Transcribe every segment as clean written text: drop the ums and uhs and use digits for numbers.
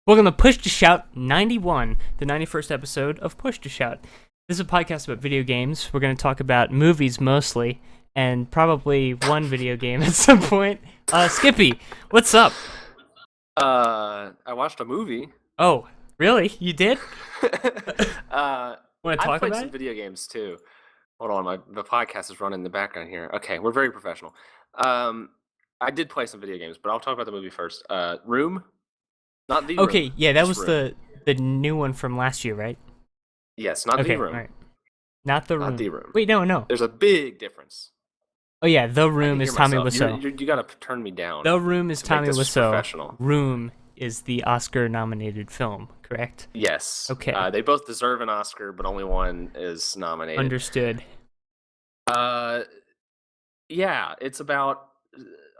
Welcome to Push to Shout 91, the 91st episode of Push to Shout. This is a podcast about video games. We're going to talk about movies mostly, and probably one video game at some point. Skippy, what's up? I watched a movie. Oh, really? You did? Want to I've talk played about some it? video games too. Hold on, the podcast is running in the background here. Okay, we're very professional. I did play some video games, but I'll talk about the movie first. Room, not the Okay, Room, yeah, that just was Room. the new one from last year, right? Yes, not Okay, the Room, alright. Not The Room. not the Room. Wait, no. There's a big difference. Oh yeah, The I Room can is hear Tommy myself. Wiseau. You gotta turn me down. The Room is to make Tommy this Wiseau. professional. Room is the Oscar-nominated film, correct? Yes. Okay. They both deserve an Oscar, but only one is nominated. Understood. Yeah, it's about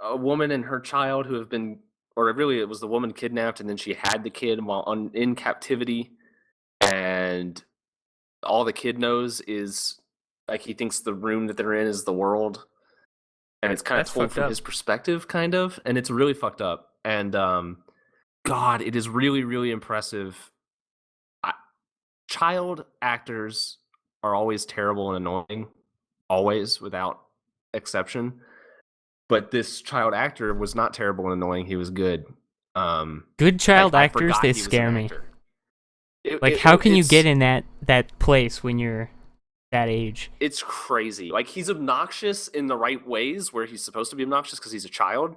a woman and her child who have been, or really it was the woman kidnapped, and then she had the kid while in captivity, and all the kid knows is, like, he thinks the room that they're in is the world, and it's kind of That's told fucked from up. his perspective, kind of, and it's really fucked up. And God, it is really, really impressive. Child actors are always terrible and annoying, always, without exception. But this child actor was not terrible and annoying. He was good. Good child I actors, forgot they he was an scare me. actor. Like, how can you It's- get in that place when you're that age? It's crazy. Like, he's obnoxious in the right ways where he's supposed to be obnoxious because he's a child,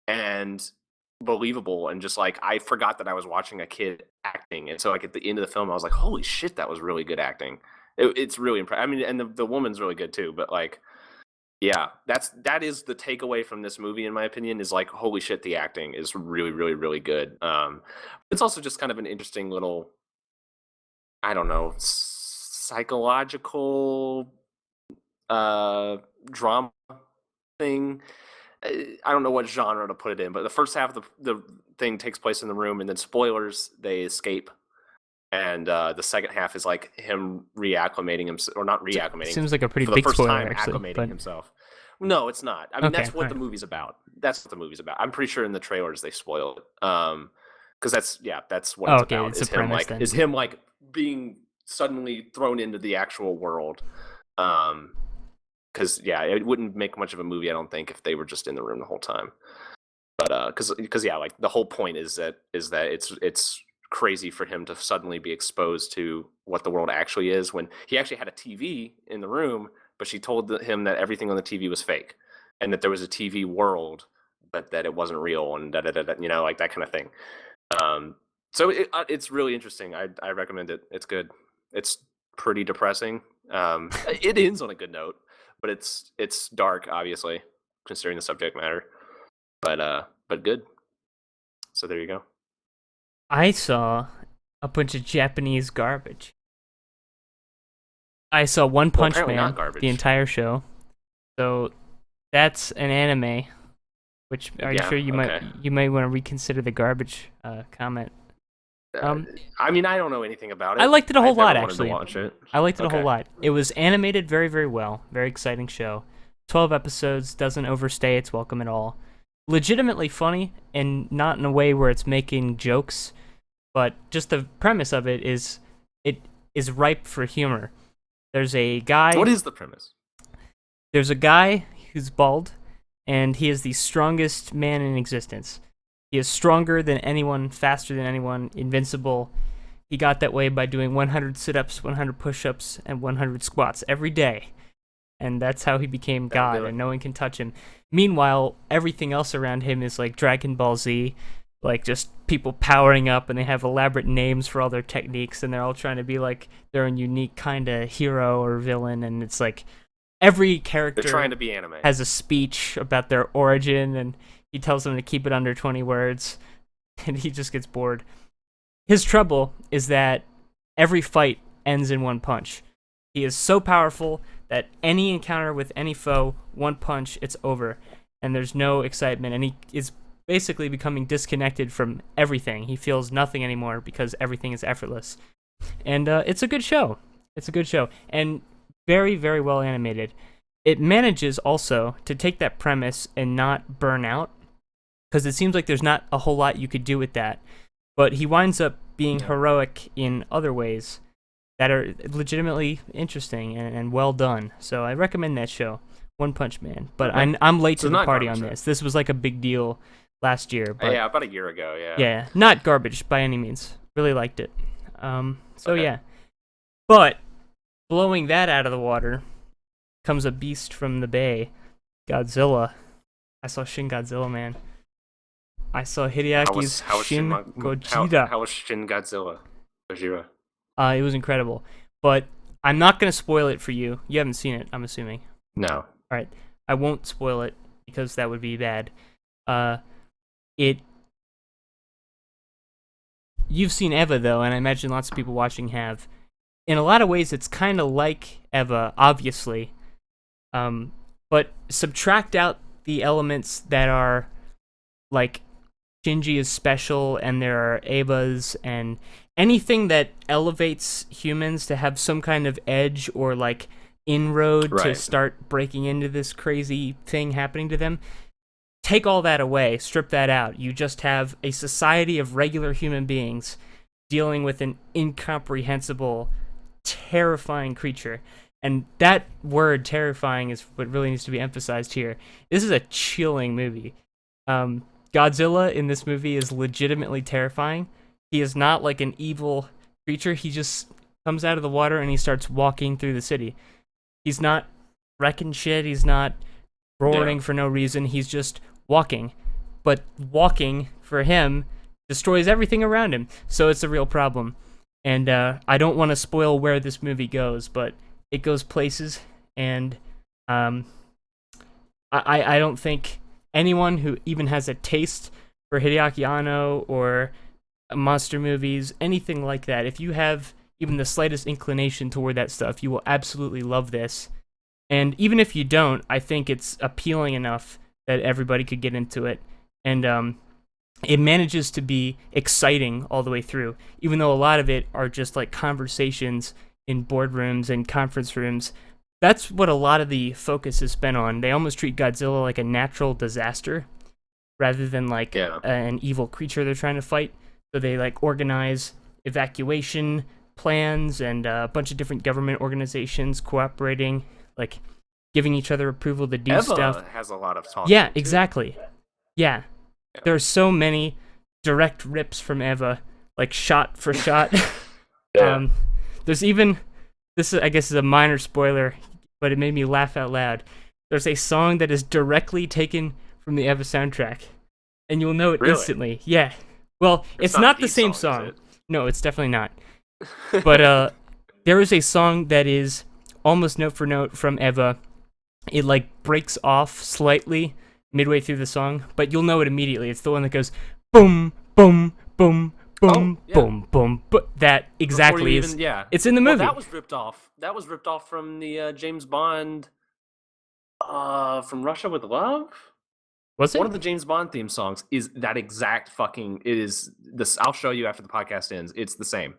and believable, and just like, I forgot that I was watching a kid acting, and so like at the end of the film I was like, holy shit, that was really good acting. It's really impressive. I mean, and the woman's really good too, but like, yeah, that is the takeaway from this movie, in my opinion, is like, holy shit, the acting is really, really, really good. It's also just kind of an interesting little, I don't know, psychological drama thing. I don't know what genre to put it in, but the first half of the thing takes place in the room, and then, spoilers, they escape. And the second half is like him reacclimating himself, or not reacclimating. Seems like a pretty for the big first spoiler, time actually. acclimating But himself. No, it's not. I mean, Okay, that's what the alright. movie's about. That's what the movie's about. I'm pretty sure in the trailers they spoil it. Because that's what Oh, it's okay, about. it's Is a him premise like then. is him like being suddenly thrown into the actual world. Because it wouldn't make much of a movie, I don't think, if they were just in the room the whole time. But because like, the whole point is that it's crazy for him to suddenly be exposed to what the world actually is, when he actually had a TV in the room, but she told him that everything on the TV was fake, and that there was a TV world, but that it wasn't real, and like that kind of thing. So it's really interesting. I recommend it. It's good. It's pretty depressing. It ends on a good note, but it's dark, obviously, considering the subject matter. But good. So there you go. I saw a bunch of Japanese garbage. I saw One Punch apparently Man, not garbage. the entire show. So that's an anime. Which, are you Yeah, sure you okay. might want to reconsider the garbage comment? I mean, I don't know anything about it. I liked it a whole I've never lot, wanted actually. To watch it. I liked it a whole Okay. lot. It was animated very, very well. Very exciting show. 12 episodes, doesn't overstay its welcome at all. Legitimately funny, and not in a way where it's making jokes, but just the premise of it is ripe for humor. There's a guy. What is the premise? There's a guy who's bald, and he is the strongest man in existence. He is stronger than anyone, faster than anyone, invincible. He got that way by doing 100 sit-ups, 100 push-ups, and 100 squats every day. And that's how he became God, do it. and no one can touch him. Meanwhile, everything else around him is like Dragon Ball Z, like just people powering up, and they have elaborate names for all their techniques, and they're all trying to be like their own unique kind of hero or villain, and it's like every character They're trying to be anime. has a speech about their origin, and he tells them to keep it under 20 words, and he just gets bored. His trouble is that every fight ends in one punch. He is so powerful that any encounter with any foe, one punch, it's over, and there's no excitement, and he is basically becoming disconnected from everything. He feels nothing anymore because everything is effortless. And it's a good show. It's a good show, and very, very well animated. It manages also to take that premise and not burn out, because it seems like there's not a whole lot you could do with that. but he winds up being heroic in other ways that are legitimately interesting and well done. So I recommend that show, One Punch Man. But I'm late to the party on this. This was like a big deal last year. But yeah, about a year ago. Yeah. Yeah, not garbage by any means. Really liked it. Yeah. But blowing that out of the water comes a beast from the bay, Godzilla. I saw Shin Godzilla, man. I saw Hideaki's Shin Gojira. How was Shin Godzilla? Gojira. It was incredible. But I'm not going to spoil it for you. You haven't seen it, I'm assuming. No. All right. I won't spoil it because that would be bad. You've seen Eva, though, and I imagine lots of people watching have. In a lot of ways, it's kind of like Eva, obviously. But subtract out the elements that are, like, Shinji is special, and there are Evas, and anything that elevates humans to have some kind of edge or, like, inroad to start breaking into this crazy thing happening to them. Take all that away, strip that out. You just have a society of regular human beings dealing with an incomprehensible, terrifying creature. And that word, terrifying, is what really needs to be emphasized here. This is a chilling movie. Godzilla in this movie is legitimately terrifying. He is not like an evil creature. He just comes out of the water and he starts walking through the city. He's not wrecking shit. He's not roaring for no reason. He's just walking. But walking, for him, destroys everything around him. So it's a real problem. And I don't want to spoil where this movie goes, but it goes places. And I don't think anyone who even has a taste for Hideaki Anno or monster movies, anything like that, if you have even the slightest inclination toward that stuff, you will absolutely love this. And even if you don't, I think it's appealing enough that everybody could get into it. And it manages to be exciting all the way through, even though a lot of it are just like conversations in boardrooms and conference rooms. That's what a lot of the focus has been on. They almost treat Godzilla like a natural disaster rather than like an evil creature they're trying to fight. So they like organize evacuation plans and a bunch of different government organizations cooperating, like giving each other approval to do stuff. Eva has a lot of talk. Yeah, exactly. Yeah. There are so many direct rips from Eva, like shot for shot. There's even, this is, I guess is a minor spoiler, but it made me laugh out loud. There's a song that is directly taken from the Eva soundtrack, and you'll know it instantly. Yeah. Well, it's not the same song. No, it's definitely not. But there is a song that is almost note for note from Eva. It like breaks off slightly midway through the song, but you'll know it immediately. It's the one that goes boom, boom, boom, boom, boom, boom. But that exactly is. It's in the movie. That was ripped off. That was ripped off from the James Bond. From Russia with Love. Was it? One of the James Bond theme songs is that exact fucking. It is this. I'll show you after the podcast ends. It's the same.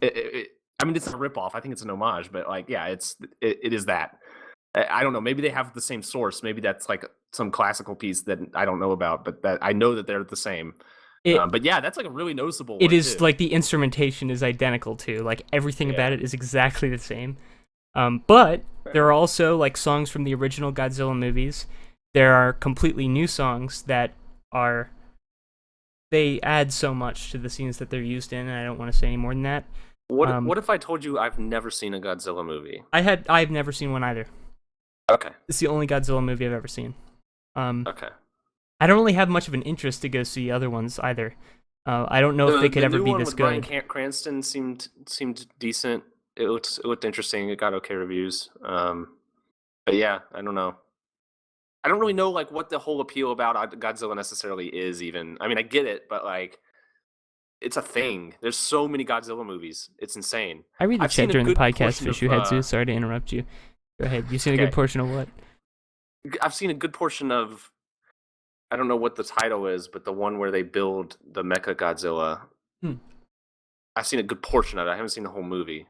I mean, it's a ripoff. I think it's an homage, but like, yeah, it is that. I don't know. Maybe they have the same source. Maybe that's like some classical piece that I don't know about, but that I know that they're the same. But yeah, that's like a really noticeable one. It is too. Like the instrumentation is identical too. Like everything about it is exactly the same. But there are also like songs from the original Godzilla movies. There are completely new songs that are. They add so much to the scenes that they're used in, and I don't want to say any more than that. What if I told you I've never seen a Godzilla movie? I've never seen one either. Okay. It's the only Godzilla movie I've ever seen. Okay. I don't really have much of an interest to go see other ones either. I don't know if they could ever be this good. Bryan Cranston seemed decent. It looked interesting. It got okay reviews. But yeah, I don't know. I don't really know like what the whole appeal about Godzilla necessarily is. Even I mean, I get it, but like, it's a thing. There's so many Godzilla movies. It's insane. I read the chat during the podcast, Fishuheadzu. Sorry to interrupt you. Go ahead. You've seen a good portion of what? I've seen a good portion of. I don't know what the title is, but the one where they build the Mecha Godzilla. I've seen a good portion of it. I haven't seen the whole movie.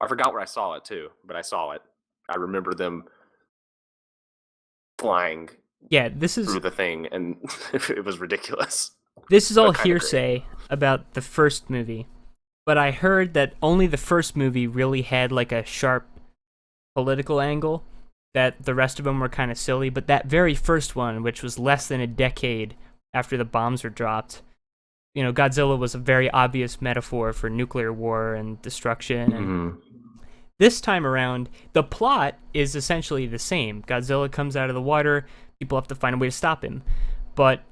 I forgot where I saw it too, but I saw it. I remember them flying. Yeah, this is through the thing, and it was ridiculous. This is all but kinda great. hearsay about the first movie, but I heard that only the first movie really had like a sharp political angle, that the rest of them were kind of silly, but that very first one, which was less than a decade after the bombs were dropped, you know, Godzilla was a very obvious metaphor for nuclear war and destruction. And this time around, the plot is essentially the same. Godzilla comes out of the water, people have to find a way to stop him. But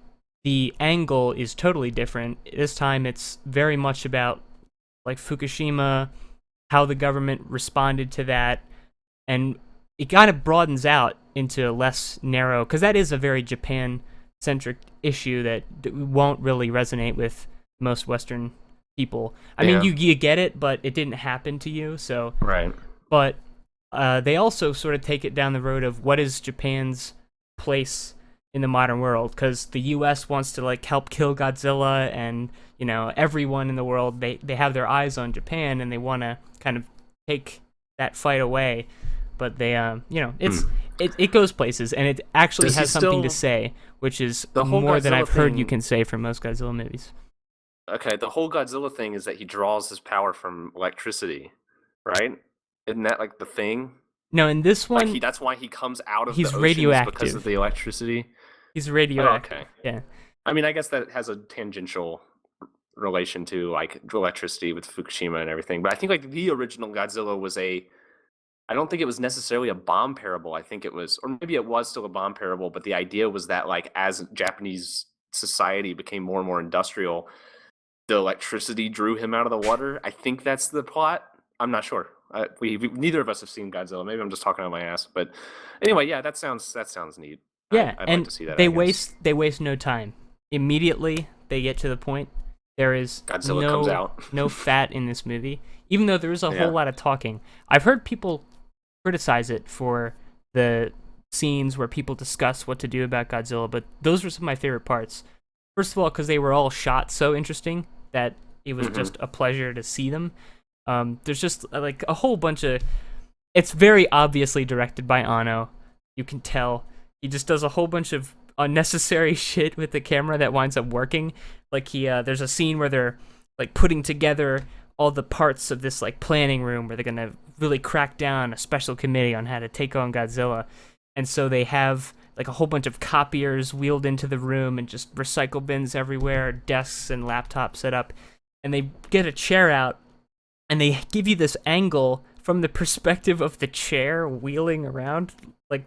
the angle is totally different. This time it's very much about like Fukushima, how the government responded to that, and it kind of broadens out into a less narrow, because that is a very Japan-centric issue that won't really resonate with most Western people. I mean, you get it, but it didn't happen to you, so... Right. But they also sort of take it down the road of what is Japan's place in the modern world, because the U.S. wants to like help kill Godzilla, and you know, everyone in the world, they have their eyes on Japan, and they want to kind of take that fight away. But they, you know, it goes places, and it actually has something to say, which is more than I've heard you can say from most Godzilla movies. Okay, the whole Godzilla thing is that he draws his power from electricity, right? Isn't that like the thing? No, in this one, like that's why he comes out of he's the oceans, radioactive because of the electricity. He's radioactive. Oh, okay. Yeah. I mean, I guess that has a tangential relation to like electricity with Fukushima and everything. But I think like the original Godzilla was I don't think it was necessarily a bomb parable. I think it was, or maybe it was still a bomb parable, but the idea was that like as Japanese society became more and more industrial, the electricity drew him out of the water. I think that's the plot. I'm not sure. We neither of us have seen Godzilla. Maybe I'm just talking out my ass. But anyway, yeah, that sounds neat. Yeah, I'd and like to see that, they waste no time. Immediately they get to the point. There is Godzilla comes out. no fat in this movie, even though there is a whole lot of talking. I've heard people criticize it for the scenes where people discuss what to do about Godzilla, but those were some of my favorite parts. First of all, because they were all shot so interesting that it was just a pleasure to see them. There's just like a whole bunch of... It's very obviously directed by Anno. You can tell. He just does a whole bunch of unnecessary shit with the camera that winds up working. Like there's a scene where they're like putting together all the parts of this like planning room where they're gonna really crack down a special committee on how to take on Godzilla. And so they have like a whole bunch of copiers wheeled into the room and just recycle bins everywhere, desks and laptops set up. And they get a chair out and they give you this angle from the perspective of the chair wheeling around. Like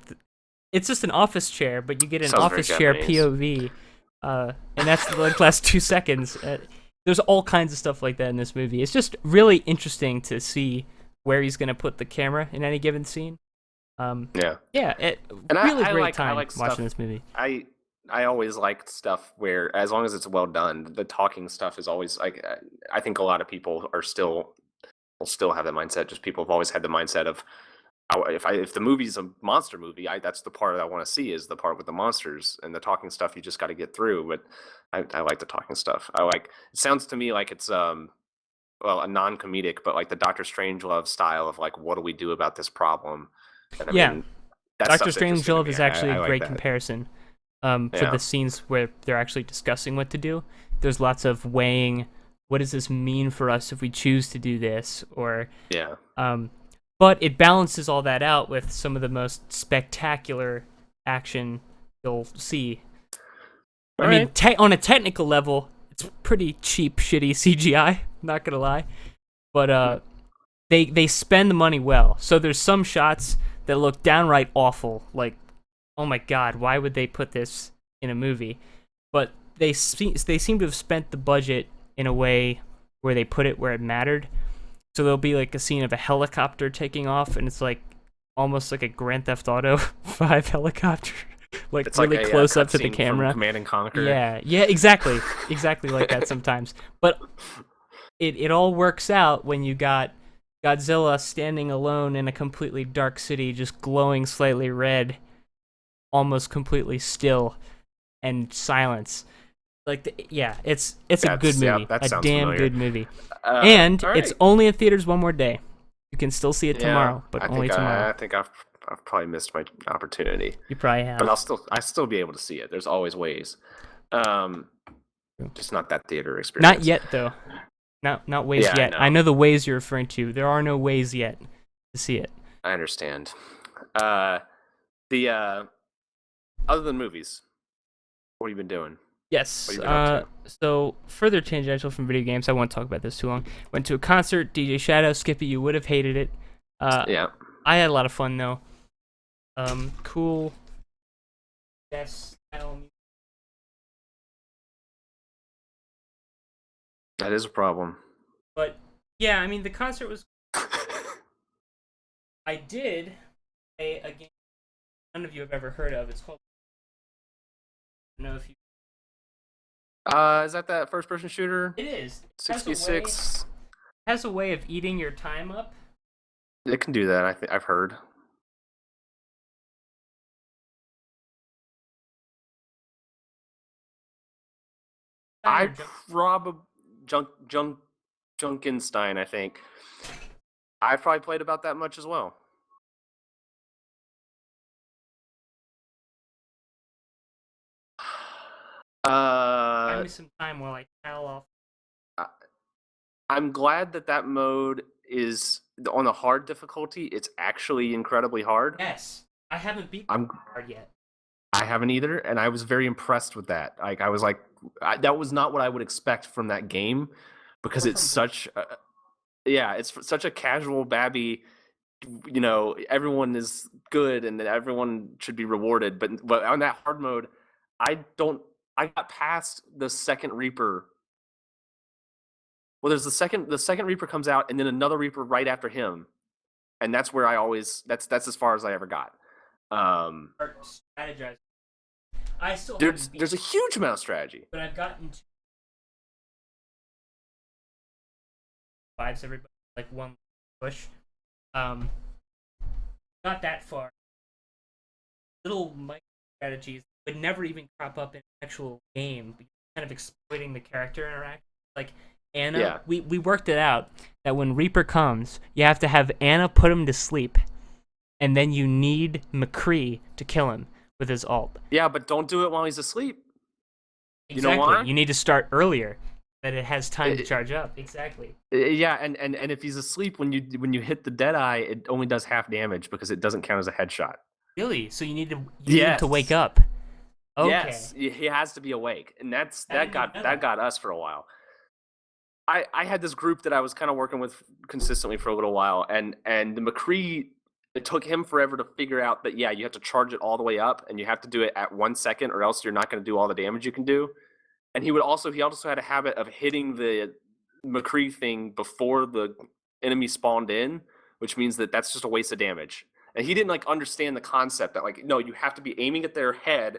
it's just an office chair, but you get an office chair POV. And that's the like, last 2 seconds. There's all kinds of stuff like that in this movie. It's just really interesting to see where he's going to put the camera in any given scene. Really great time watching this movie. I always liked stuff where, as long as it's well done, the talking stuff is always like. I think a lot of people will still have that mindset. Just people have always had the mindset of, if the movie's a monster movie, that's the part I want to see, is the part with the monsters, and the talking stuff you just got to get through. But I like the talking stuff. It sounds to me like it's a non-comedic, but like the Doctor Strangelove style of like, what do we do about this problem? And I mean, Doctor Strangelove is actually a great comparison for the scenes where they're actually discussing what to do. There's lots of weighing, what does this mean for us if we choose to do this? Or but it balances all that out with some of the most spectacular action you'll see. I mean, on a technical level, it's pretty cheap, shitty CGI, not gonna lie. But they spend the money well. So there's some shots that look downright awful, like, oh my god, why would they put this in a movie? But they seem to have spent the budget in a way where they put it where it mattered. So there'll be like a scene of a helicopter taking off, and it's like almost like a Grand Theft Auto 5 helicopter, like it's really like close up to the camera. Command and Conquer. Yeah, exactly like that sometimes. But it all works out when you got Godzilla standing alone in a completely dark city, just glowing slightly red, almost completely still, and silence. It's a good movie. A damn good movie. And it's only in theaters one more day. You can still see it tomorrow, but only tomorrow. I think I've probably missed my opportunity. You probably have. But I'll still be able to see it. There's always ways. Just not that theater experience. Not yet, though. Not ways Yeah, yet. I know the ways you're referring to. There are no ways yet to see it. I understand. Other than movies, what have you been doing? Yes. What have you been up So further tangential from video games. I won't talk about this too long. Went to a concert. DJ Shadow, Skippy, you would have hated it. Yeah. I had a lot of fun though. Cool. Yes. That is a problem. But yeah, I mean the concert was. I did a game none of you have ever heard of. It's called. I don't know if you. Is that first-person shooter? It is. 66. Has a way of eating your time up. It can do that. I've heard. I probably Junkenstein. I think I probably played about that much as well. Give me some time while I towel off. I'm glad that mode is on the hard difficulty. It's actually incredibly hard. Yes, I haven't beat hard yet. I haven't either, and I was very impressed with that. Like I was like, that was not what I would expect from that game, because it's such, it's such a casual babby. You know, everyone is good and everyone should be rewarded. But on that hard mode, I got past the second Reaper. Well, there's the second Reaper comes out, and then another Reaper right after him, and that's where that's as far as I ever got. Strategize. I still there's a huge amount of strategy, but I've gotten to vibes everybody like one push. Not that far. Little micro strategies would never even crop up in an actual game. Kind of exploiting the character interaction. Like Anna, yeah. we worked it out that when Reaper comes, you have to have Anna put him to sleep, and then you need McCree to kill him with his ult. Yeah, but don't do it while he's asleep. Exactly. You know why? You need to start earlier, that it has time to charge up. Exactly. Yeah, and if he's asleep when you hit the Deadeye, it only does half damage because it doesn't count as a headshot. Really? So you need to wake up. Okay. Yes, he has to be awake, and that got us for a while. I had this group that I was kind of working with consistently for a little while, and the McCree, it took him forever to figure out that you have to charge it all the way up, and you have to do it at 1 second, or else you're not going to do all the damage you can do. And he also had a habit of hitting the McCree thing before the enemy spawned in, which means that's just a waste of damage. And he didn't understand the concept that no, you have to be aiming at their head,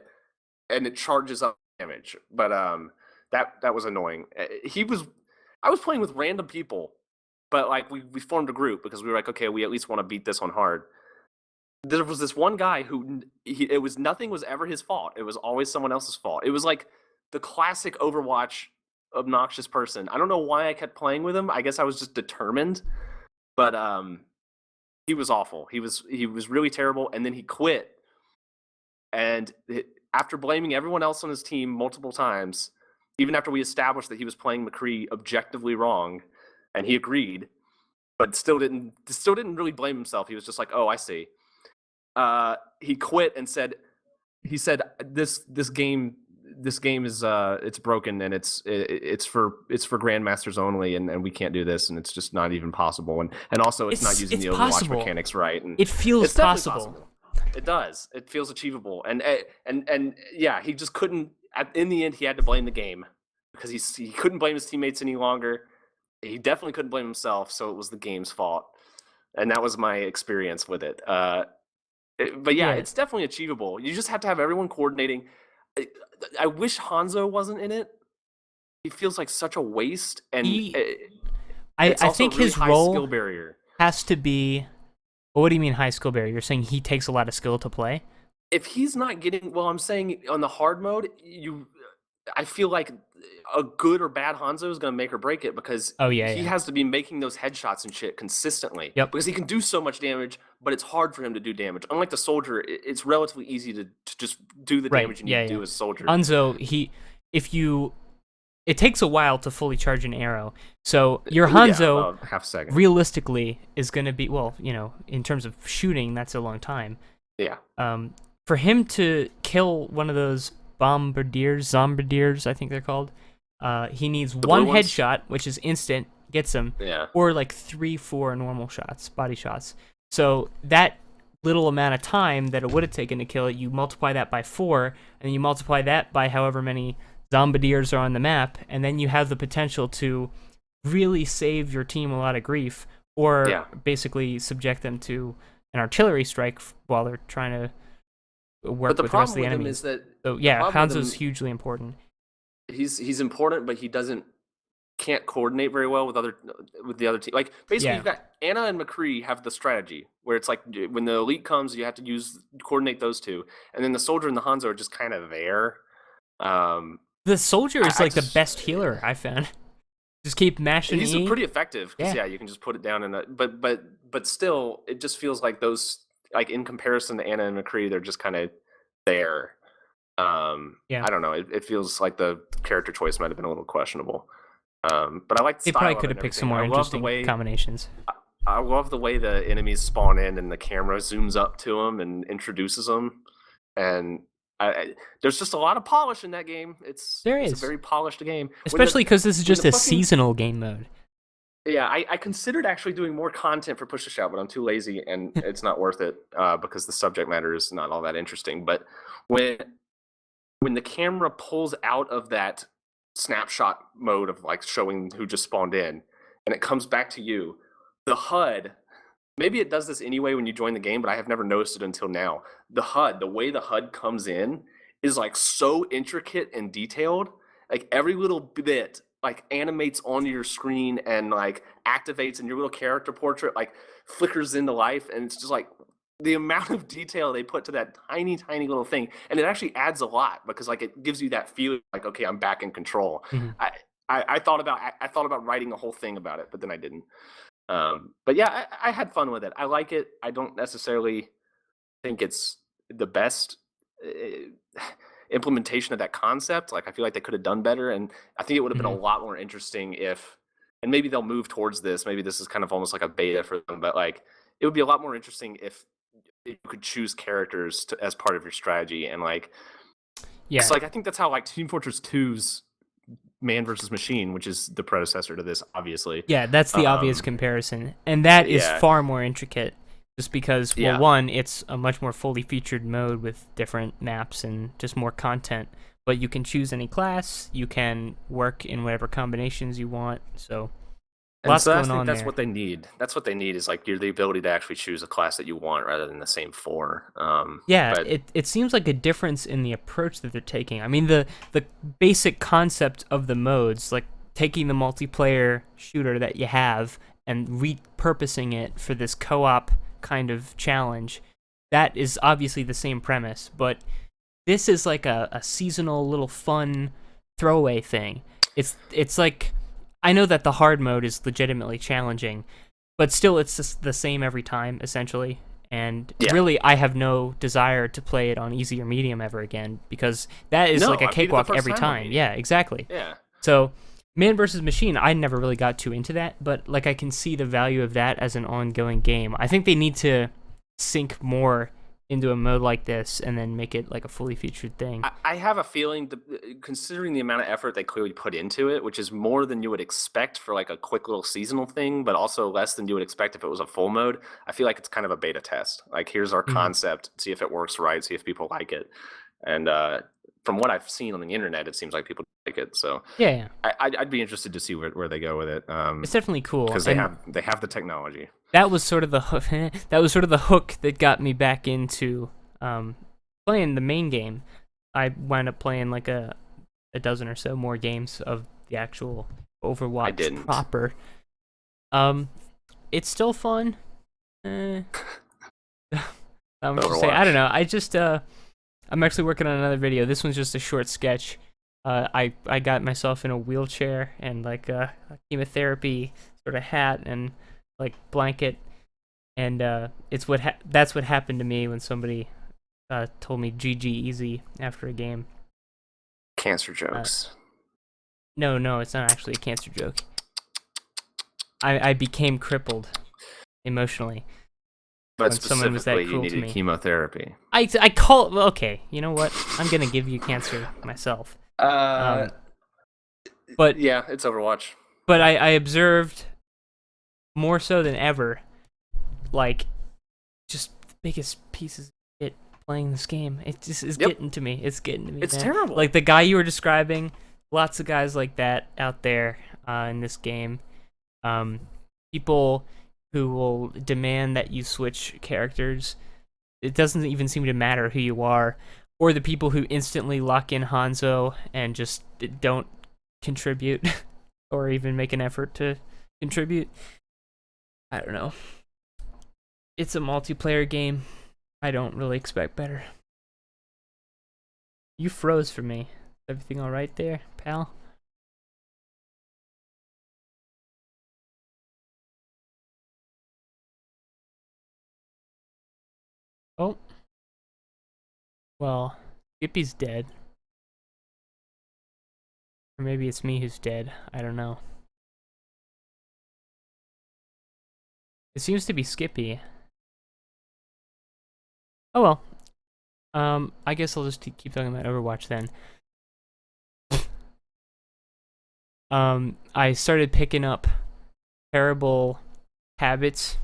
and it charges up damage. But that was annoying. I was playing with random people, but we formed a group because we were like, okay, we at least want to beat this on hard. There was this one guy who nothing was ever his fault. It was always someone else's fault. It was like the classic Overwatch obnoxious person. I don't know why I kept playing with him. I guess I was just determined, but he was awful. He was really terrible, and then he quit. And after blaming everyone else on his team multiple times, even after we established that he was playing McCree objectively wrong, and he agreed, but still didn't really blame himself. He was just like, "Oh, I see." He quit and said, "This game is it's broken, and it's for grandmasters only, and we can't do this, and it's just not even possible, and also it's not using the Overwatch possible. mechanics right." And it feels possible. It does. It feels achievable, and yeah, he just couldn't. In the end, he had to blame the game because he couldn't blame his teammates any longer. He definitely couldn't blame himself, so it was the game's fault, and that was my experience with it. But yeah, it's definitely achievable. You just have to have everyone coordinating. I wish Hanzo wasn't in it. He feels like such a waste, and I think really his high role skill barrier has to be. Well, what do you mean high skill barrier? You're saying he takes a lot of skill to play? If he's not getting, I'm saying on the hard mode, I feel like a good or bad Hanzo is going to make or break it, because he has to be making those headshots and shit consistently. Yep. Because he can do so much damage, but it's hard for him to do damage. Unlike the soldier, it's relatively easy to just do the damage you need to do as a soldier. Hanzo, if you it takes a while to fully charge an arrow. So your Yeah, Hanzo, about half a second. realistically, is going to be, well, in terms of shooting, that's a long time. Yeah. For him to kill one of those zombardiers, I think they're called, he needs one headshot, which is instant, gets him, or like 3-4 normal shots, body shots. So that little amount of time that it would have taken to kill it, you multiply that by 4, and then you multiply that by however many zombardiers are on the map, and then you have the potential to really save your team a lot of grief, or basically subject them to an artillery strike while they're trying to work with the rest of the enemy. Is that so yeah, Hanzo's hugely important. He's important, but he can't coordinate very well with the other team. Like basically, you've got Anna and McCree have the strategy where it's like when the elite comes, you have to coordinate those two, and then the soldier and the Hanzo are just kind of there. The soldier is the best healer I found. Just keep mashing. He's pretty effective because you can just put it down but still, it just feels like those, like in comparison to Anna and McCree, they're just kind of there. I don't know. It feels like the character choice might have been a little questionable. But I like the they style. Probably could have picked some more interesting combinations. I love the way the enemies spawn in and the camera zooms up to them and introduces them, and there's just a lot of polish in that game. It's a very polished game, especially because this is just a seasonal game mode. Yeah, I considered actually doing more content for Push to Shout, but I'm too lazy and it's not worth it because the subject matter is not all that interesting. But when the camera pulls out of that snapshot mode of like showing who just spawned in and it comes back to you, the HUD, maybe it does this anyway when you join the game, but I have never noticed it until now. The way the HUD comes in is like so intricate and detailed. Like every little bit like animates onto your screen and like activates, and your little character portrait like flickers into life, and it's just like the amount of detail they put to that tiny little thing, and it actually adds a lot because like it gives you that feeling like, okay, I'm back in control. I thought about writing a whole thing about it, but then I didn't. But yeah, I had fun with it. I like it. I don't necessarily think it's the best implementation of that concept. Like I feel like they could have done better, and I think it would have been a lot more interesting if, and maybe they'll move towards this, maybe this is kind of almost like a beta for them, but like it would be a lot more interesting if you could choose characters as part of your strategy. And like it's like I think that's how like Team Fortress 2's Man versus Machine, which is the predecessor to this, obviously. Yeah, that's the obvious comparison, and that is far more intricate. Just because, well, one, it's a much more fully featured mode with different maps and just more content. But you can choose any class, you can work in whatever combinations you want. So, lots going on there. That's what they need. That's what they need is like the ability to actually choose a class that you want rather than the same 4. It seems like a difference in the approach that they're taking. I mean, the basic concept of the modes, like taking the multiplayer shooter that you have and repurposing it for this co-op kind of challenge, that is obviously the same premise, but this is like a seasonal little fun throwaway thing. It's like, I know that the hard mode is legitimately challenging, but still it's just the same every time essentially, and really I have no desire to play it on easy or medium ever again, because that is like a cakewalk every time. Yeah, exactly. So Man vs. Machine, I never really got too into that, but like I can see the value of that as an ongoing game. I think they need to sink more into a mode like this and then make it like a fully featured thing. I have a feeling, considering the amount of effort they clearly put into it, which is more than you would expect for like a quick little seasonal thing, but also less than you would expect if it was a full mode, I feel like it's kind of a beta test. Like, here's our concept, see if it works right, see if people like it. And from what I've seen on the internet, it seems like people like it. So I'd be interested to see where they go with it. It's definitely cool because they have the technology. That was sort of the hook. That was sort of the hook that got me back into playing the main game. I wound up playing like a dozen or so more games of the actual Overwatch proper. It's still fun. I'm just saying, I don't know. I just I'm actually working on another video. This one's just a short sketch. I got myself in a wheelchair and like a chemotherapy sort of hat and like blanket, and that's what happened to me when somebody told me GG easy after a game. Cancer jokes. No, it's not actually a cancer joke. I became crippled emotionally. But when someone was that specifically, you cruel to needed me. chemotherapy. I call well, okay. You know what? I'm gonna give you cancer myself. But yeah, it's Overwatch. But I observed more so than ever, like, just the biggest pieces of shit playing this game. It just is getting to me. It's getting to me. It's man. terrible. Like the guy you were describing, lots of guys like that out there in this game. People who will demand that you switch characters. It doesn't even seem to matter who you are, or the people who instantly lock in Hanzo and just don't contribute or even make an effort to contribute. I don't know. It's a multiplayer game. I don't really expect better. You froze for me. Everything all right there, pal? Oh. Well, Skippy's dead. Or maybe it's me who's dead. I don't know. It seems to be Skippy. Oh well. I guess I'll just keep talking about Overwatch then. I started picking up terrible habits.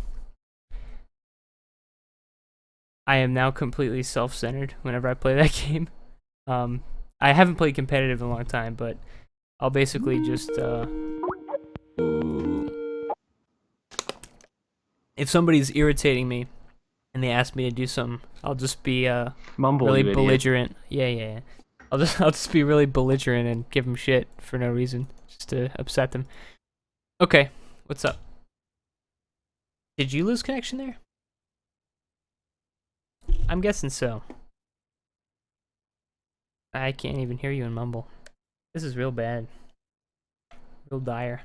I am now completely self-centered whenever I play that game. I haven't played competitive in a long time, but I'll basically just if somebody's irritating me and they ask me to do something, I'll just be Mumble, really you belligerent. Yeah. I'll just be really belligerent and give them shit for no reason, just to upset them. Okay, what's up? Did you lose connection there? I'm guessing so. I can't even hear you in Mumble. This is real bad. Real dire.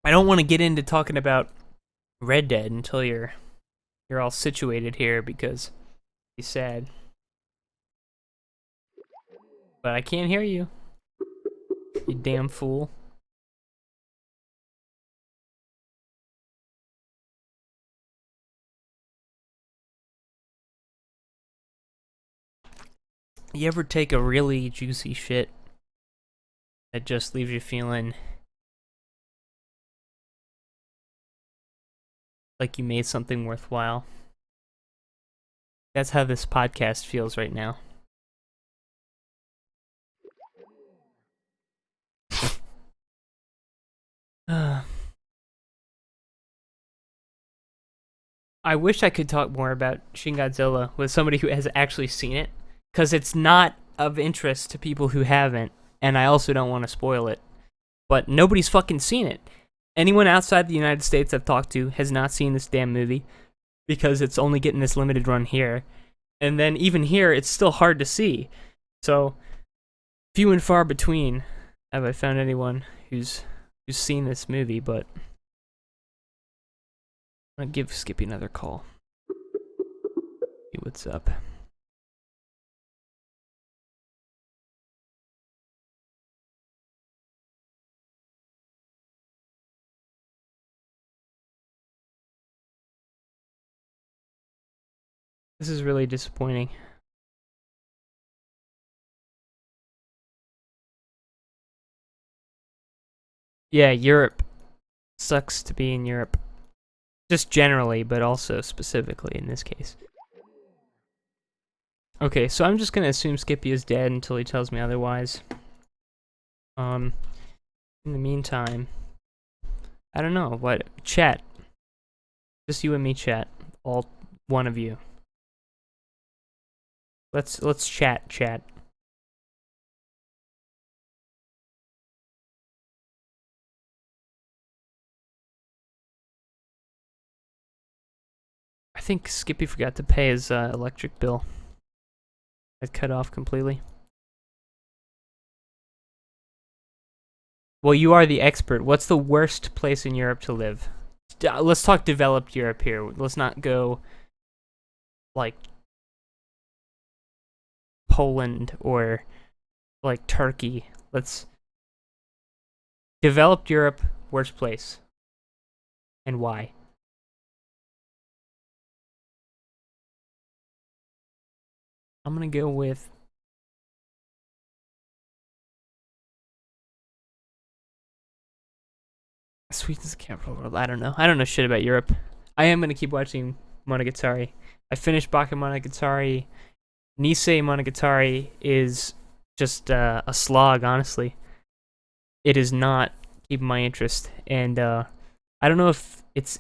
I don't want to get into talking about Red Dead until you're all situated here because he's sad. But I can't hear you. You damn fool. You ever take a really juicy shit that just leaves you feeling like you made something worthwhile? That's how this podcast feels right now. I wish I could talk more about Shin Godzilla with somebody who has actually seen it, because it's not of interest to people who haven't, and I also don't want to spoil it. But nobody's fucking seen it. Anyone outside the United States I've talked to has not seen this damn movie, because it's only getting this limited run here. And then even here, it's still hard to see. So, few and far between have I found anyone who's seen this movie, but I'm gonna give Skippy another call. See what's up. This is really disappointing. Yeah, Europe. Sucks to be in Europe. Just generally, but also specifically in this case. Okay, so I'm just gonna assume Skippy is dead until he tells me otherwise. In the meantime, I don't know, what, chat. Just you and me chat. All one of you. Let's chat. I think Skippy forgot to pay his electric bill. It cut off completely. Well, you are the expert. What's the worst place in Europe to live? Let's talk developed Europe here. Let's not go like Poland or like Turkey. Let's developed Europe, worst place, and why? I'm gonna go with Sweden's the capital world. I don't know. I don't know shit about Europe. I am gonna keep watching Monogatari. I finished Bakemonogatari. Nisei Monogatari is just a slog, honestly. It is not keeping my interest, and I don't know if it's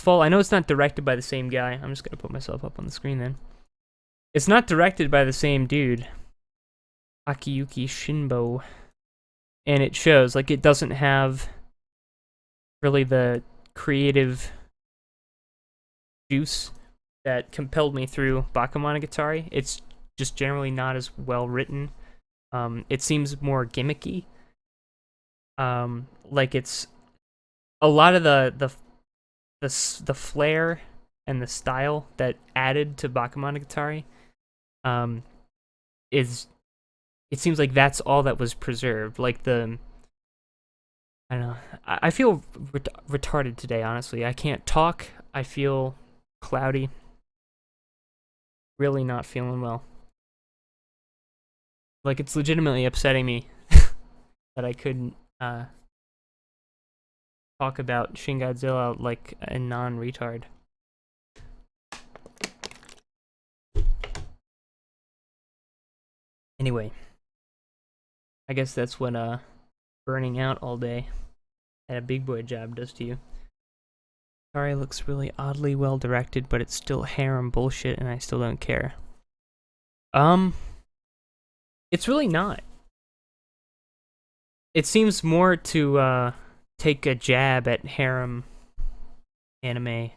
fault. I know it's not directed by the same guy. I'm just gonna put myself up on the screen then. It's not directed by the same dude, Akiyuki Shinbo, and it shows. Like, it doesn't have really the creative juice that compelled me through Bakemonogatari. It's just generally not as well written. It seems more gimmicky. Like, it's a lot of the flair and the style that added to Bakemonogatari is, it seems like that's all that was preserved. Like, I don't know. I feel retarded today, honestly. I can't talk. I feel cloudy. Really not feeling well. Like, it's legitimately upsetting me that I couldn't talk about Shin Godzilla like a non-retard. Anyway, I guess that's what burning out all day at a big boy job does to you. Sorry, looks really oddly well directed, but it's still harem bullshit, and I still don't care. It's really not. It seems more to take a jab at harem anime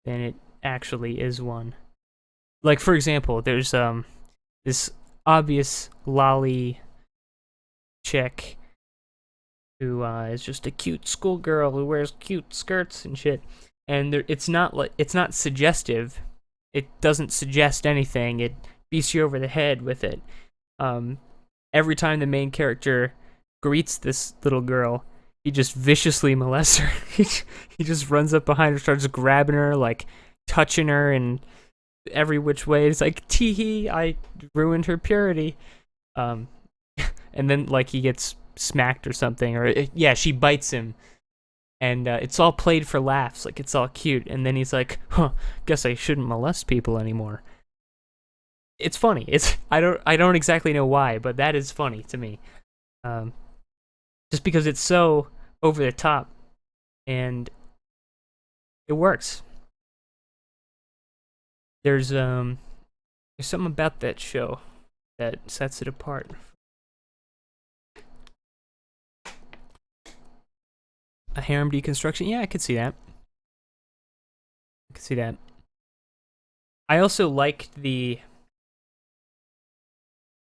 than it actually is one. Like, for example, there's this obvious lolly chick who is just a cute schoolgirl who wears cute skirts and shit, and it's not suggestive. It doesn't suggest anything. It beats you over the head with it. Every time the main character greets this little girl, he just viciously molests her. He just runs up behind her, starts grabbing her, like touching her in every which way. It's like, tee-hee, I ruined her purity. And then, like, he gets smacked or something, or yeah, she bites him, and it's all played for laughs, like it's all cute, and then he's like, guess I shouldn't molest people anymore. It's funny. I don't exactly know why, but that is funny to me. Just because it's so over the top, and it works. There's something about that show that sets it apart. A harem deconstruction? Yeah, I could see that. I also liked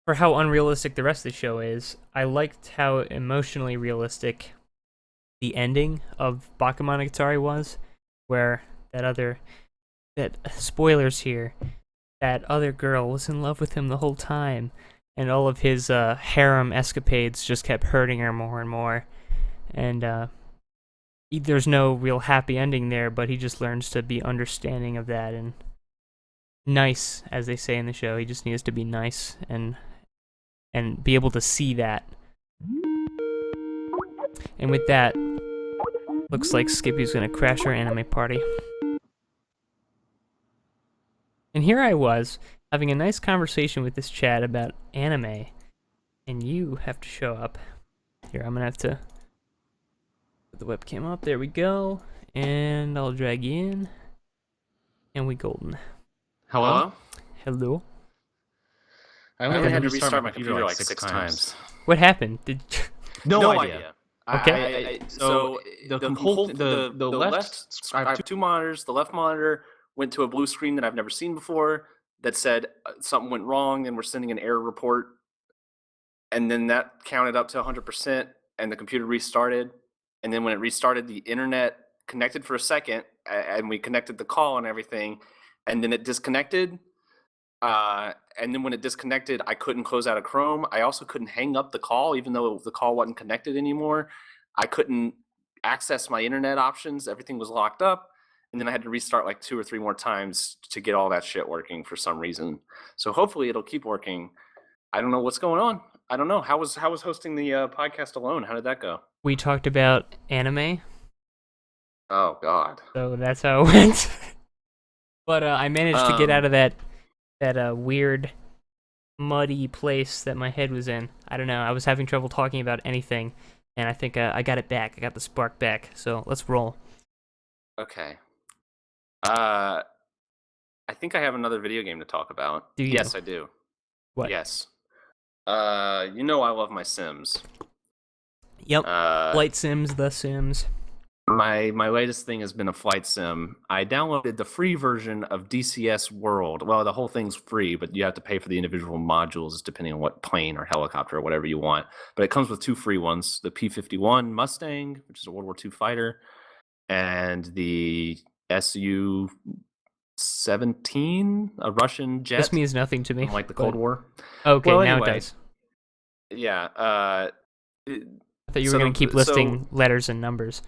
for how unrealistic the rest of the show is, I liked how emotionally realistic the ending of Bakemonogatari was, where spoilers here, that other girl was in love with him the whole time, and all of his harem escapades just kept hurting her more and more, and there's no real happy ending there, but he just learns to be understanding of that and nice, as they say in the show. He just needs to be nice and be able to see that. And with that, looks like Skippy's gonna crash our anime party. And here I was, having a nice conversation with this chat about anime, and you have to show up. Here, I'm gonna have to put the webcam up. There we go. And I'll drag you in. And we golden. Hello? Hello? I only had to restart my computer like 6 times. What happened? No idea. Okay. So the left, I have 2 monitors. The left monitor went to a blue screen that I've never seen before that said something went wrong and we're sending an error report. And then that counted up to 100% and the computer restarted. And then when it restarted, the internet connected for a second and we connected the call and everything. And then it disconnected. And then when it disconnected, I couldn't close out of Chrome. I also couldn't hang up the call, even though the call wasn't connected anymore. I couldn't access my internet options. Everything was locked up. And then I had to restart like 2 or 3 more times to get all that shit working for some reason. So hopefully it'll keep working. I don't know what's going on. I don't know. How was hosting the podcast alone? How did that go? We talked about anime, Oh, God. so that's how it went. But I managed to get out of that weird, muddy place that my head was in. I don't know. I was having trouble talking about anything, and I think I got it back. I got the spark back. So let's roll. Okay. I think I have another video game to talk about. Do you? Yes, I do. What? Yes. I love my Sims. Yep. Flight Sims, The Sims. My latest thing has been a flight sim. I downloaded the free version of DCS World. Well, the whole thing's free, but you have to pay for the individual modules depending on what plane or helicopter or whatever you want. But it comes with 2 free ones: the P-51 Mustang, which is a World War II fighter, and the Su-17, a Russian jet. This means nothing to me. From like the Cold War. Okay, Well, now anyway, it does. Yeah. I thought you were going to keep listing letters and numbers.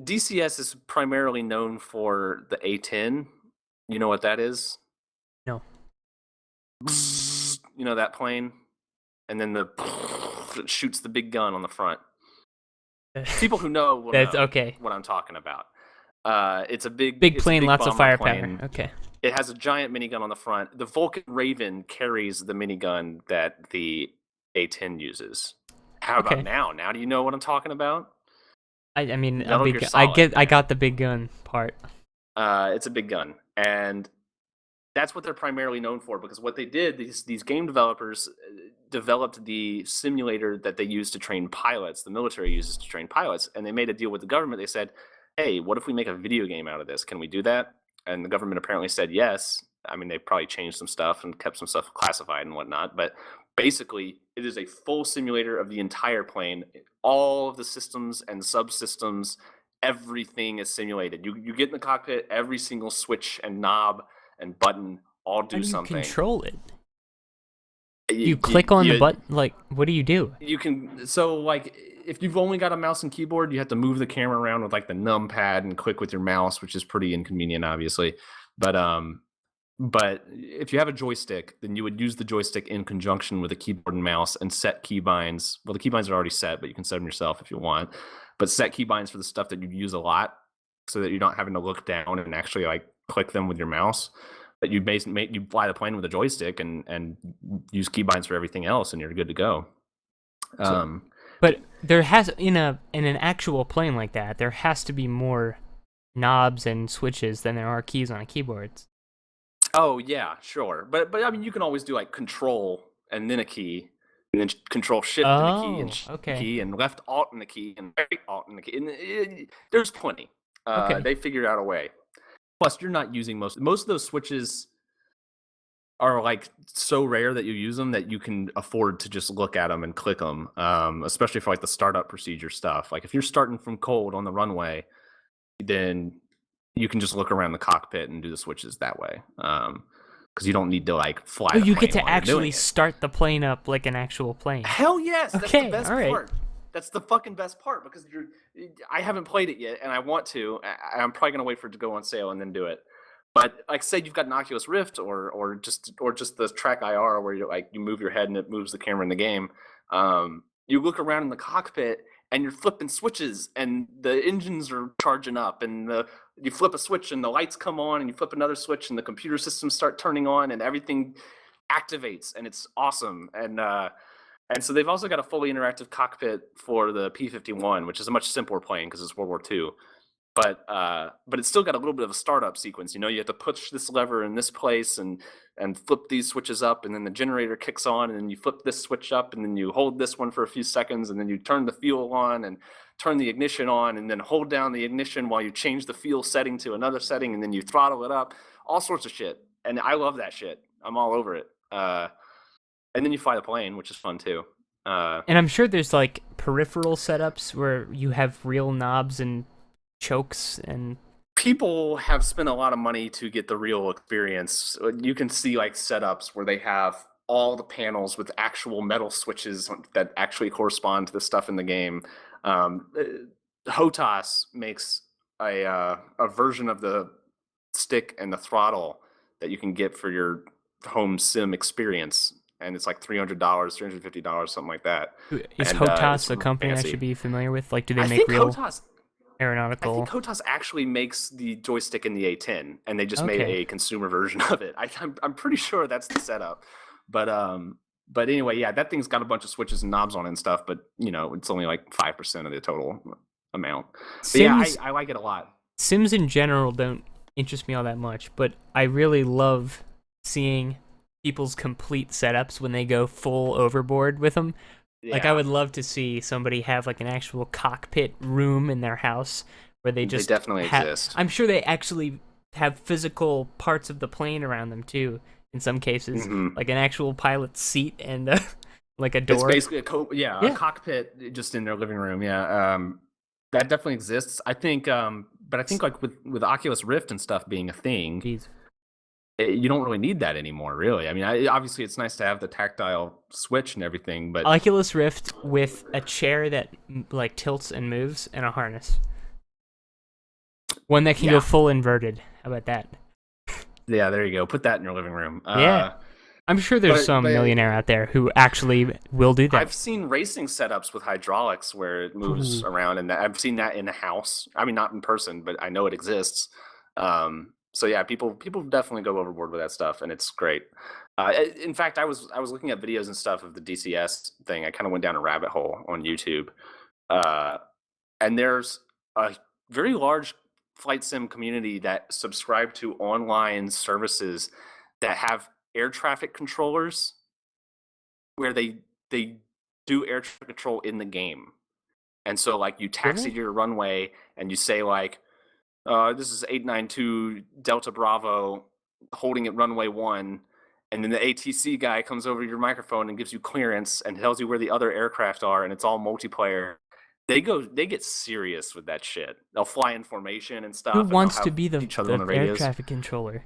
DCS is primarily known for the A-10. You know what that is? No. You know that plane? And then it shoots the big gun on the front. People who know will That's know okay. what I'm talking about. It's a Big it's a plane, big lots of bomber firepower. plane. Okay. It has a giant minigun on the front. The Vulcan Raven carries the minigun that the A-10 uses. How about Okay. now? Now do you know what I'm talking about? I mean, a Metal big. Gear I Solid, I got the big gun part. It's a big gun, and that's what they're primarily known for. Because what they did, these game developers developed the simulator that they use to train pilots. The military uses to train pilots, and they made a deal with the government. They said, "Hey, what if we make a video game out of this? Can we do that?" And the government apparently said yes. I mean, they probably changed some stuff and kept some stuff classified and whatnot, but basically, it is a full simulator of the entire plane. All of the systems and subsystems, everything is simulated. You get in the cockpit, every single switch and knob and button all do How do you something. control it? You click on the button. Like, what do you do? You can, so like, if you've only got a mouse and keyboard, you have to move the camera around with like the numpad and click with your mouse, which is pretty inconvenient, obviously. But if you have a joystick, then you would use the joystick in conjunction with a keyboard and mouse and set keybinds. Well, the keybinds are already set, but you can set them yourself if you want. But set keybinds for the stuff that you use a lot, so that you're not having to look down and actually like click them with your mouse. But you fly the plane with a joystick and use keybinds for everything else, and you're good to go. But there has in an actual plane like that, there has to be more knobs and switches than there are keys on a keyboard. Oh yeah, sure. But I mean, you can always do like control and then a key, and then control shift and a key, and key, and left alt and a key, and right alt and a key. And there's plenty. They figured out a way. Plus, you're not using most of those switches are like so rare that you use them that you can afford to just look at them and click them. Especially for like the startup procedure stuff. Like if you're starting from cold on the runway, then you can just look around the cockpit and do the switches that way. Because you don't need to like fly. Oh, you get to actually start the plane up like an actual plane. Hell yes! That's the best all right. part. That's the fucking best part because I haven't played it yet, and I want to. I'm probably gonna wait for it to go on sale and then do it. But like, say you've got an Oculus Rift or just the Track IR where you move your head and it moves the camera in the game. You look around in the cockpit and you're flipping switches and the engines are charging up and you flip a switch and the lights come on and you flip another switch and the computer systems start turning on and everything activates and it's awesome. And so they've also got a fully interactive cockpit for the P-51, which is a much simpler plane because it's World War II. But it's still got a little bit of a startup sequence. You know, you have to push this lever in this place and flip these switches up, and then the generator kicks on, and then you flip this switch up, and then you hold this one for a few seconds, and then you turn the fuel on and turn the ignition on, and then hold down the ignition while you change the fuel setting to another setting, and then you throttle it up. All sorts of shit. And I love that shit. I'm all over it. And then you fly the plane, which is fun too. And I'm sure there's like peripheral setups where you have real knobs and chokes and people have spent a lot of money to get the real experience. You can see like setups where they have all the panels with actual metal switches that actually correspond to the stuff in the game. Hotas makes a version of the stick and the throttle that you can get for your home sim experience, and it's like $300, $350, something like that. Is And Hotas it's a company I fancy. should be familiar with? Like, do they I make think real Hotas. I aeronautical? think Hotas actually makes the joystick in the A10, and they just made Okay. a consumer version of it. I'm pretty sure that's the setup. But anyway, yeah, that thing's got a bunch of switches and knobs on it and stuff. But it's only like 5% of the total amount. But yeah, Sims I like it a lot. Sims in general don't interest me all that much, but I really love seeing people's complete setups when they go full overboard with them. Like, I Yeah, would love to see somebody have like an actual cockpit room in their house where they just definitely exist. I'm sure they actually have physical parts of the plane around them too. In some cases, like an actual pilot's seat and like a door. It's basically a cockpit just in their living room. Yeah, that definitely exists. I think, but I think like with Oculus Rift and stuff being a thing, Jeez. you don't really need that anymore, really. I mean, obviously it's nice to have the tactile switch and everything, but Oculus Rift with a chair that like tilts and moves and a harness. One that can go full inverted. How about that? yeah, there you go. Put that in your living room. Yeah. I'm sure there's some millionaire out there who actually will do that. I've seen racing setups with hydraulics where it moves around, and I've seen that in a house. I mean, not in person, but I know it exists. So yeah, people definitely go overboard with that stuff, and it's great. In fact, I was looking at videos and stuff of the DCS thing. I kind of went down a rabbit hole on YouTube, and there's a very large flight sim community that subscribe to online services that have air traffic controllers where they do air traffic control in the game. And so like you taxi to your runway and you say like, this is 892 Delta Bravo holding at runway 1, and then the ATC guy comes over to your microphone and gives you clearance and tells you where the other aircraft are, and it's all multiplayer. They get serious with that shit. They'll fly in formation and stuff. Who and wants they'll to have be the each other on the air radios. traffic controller?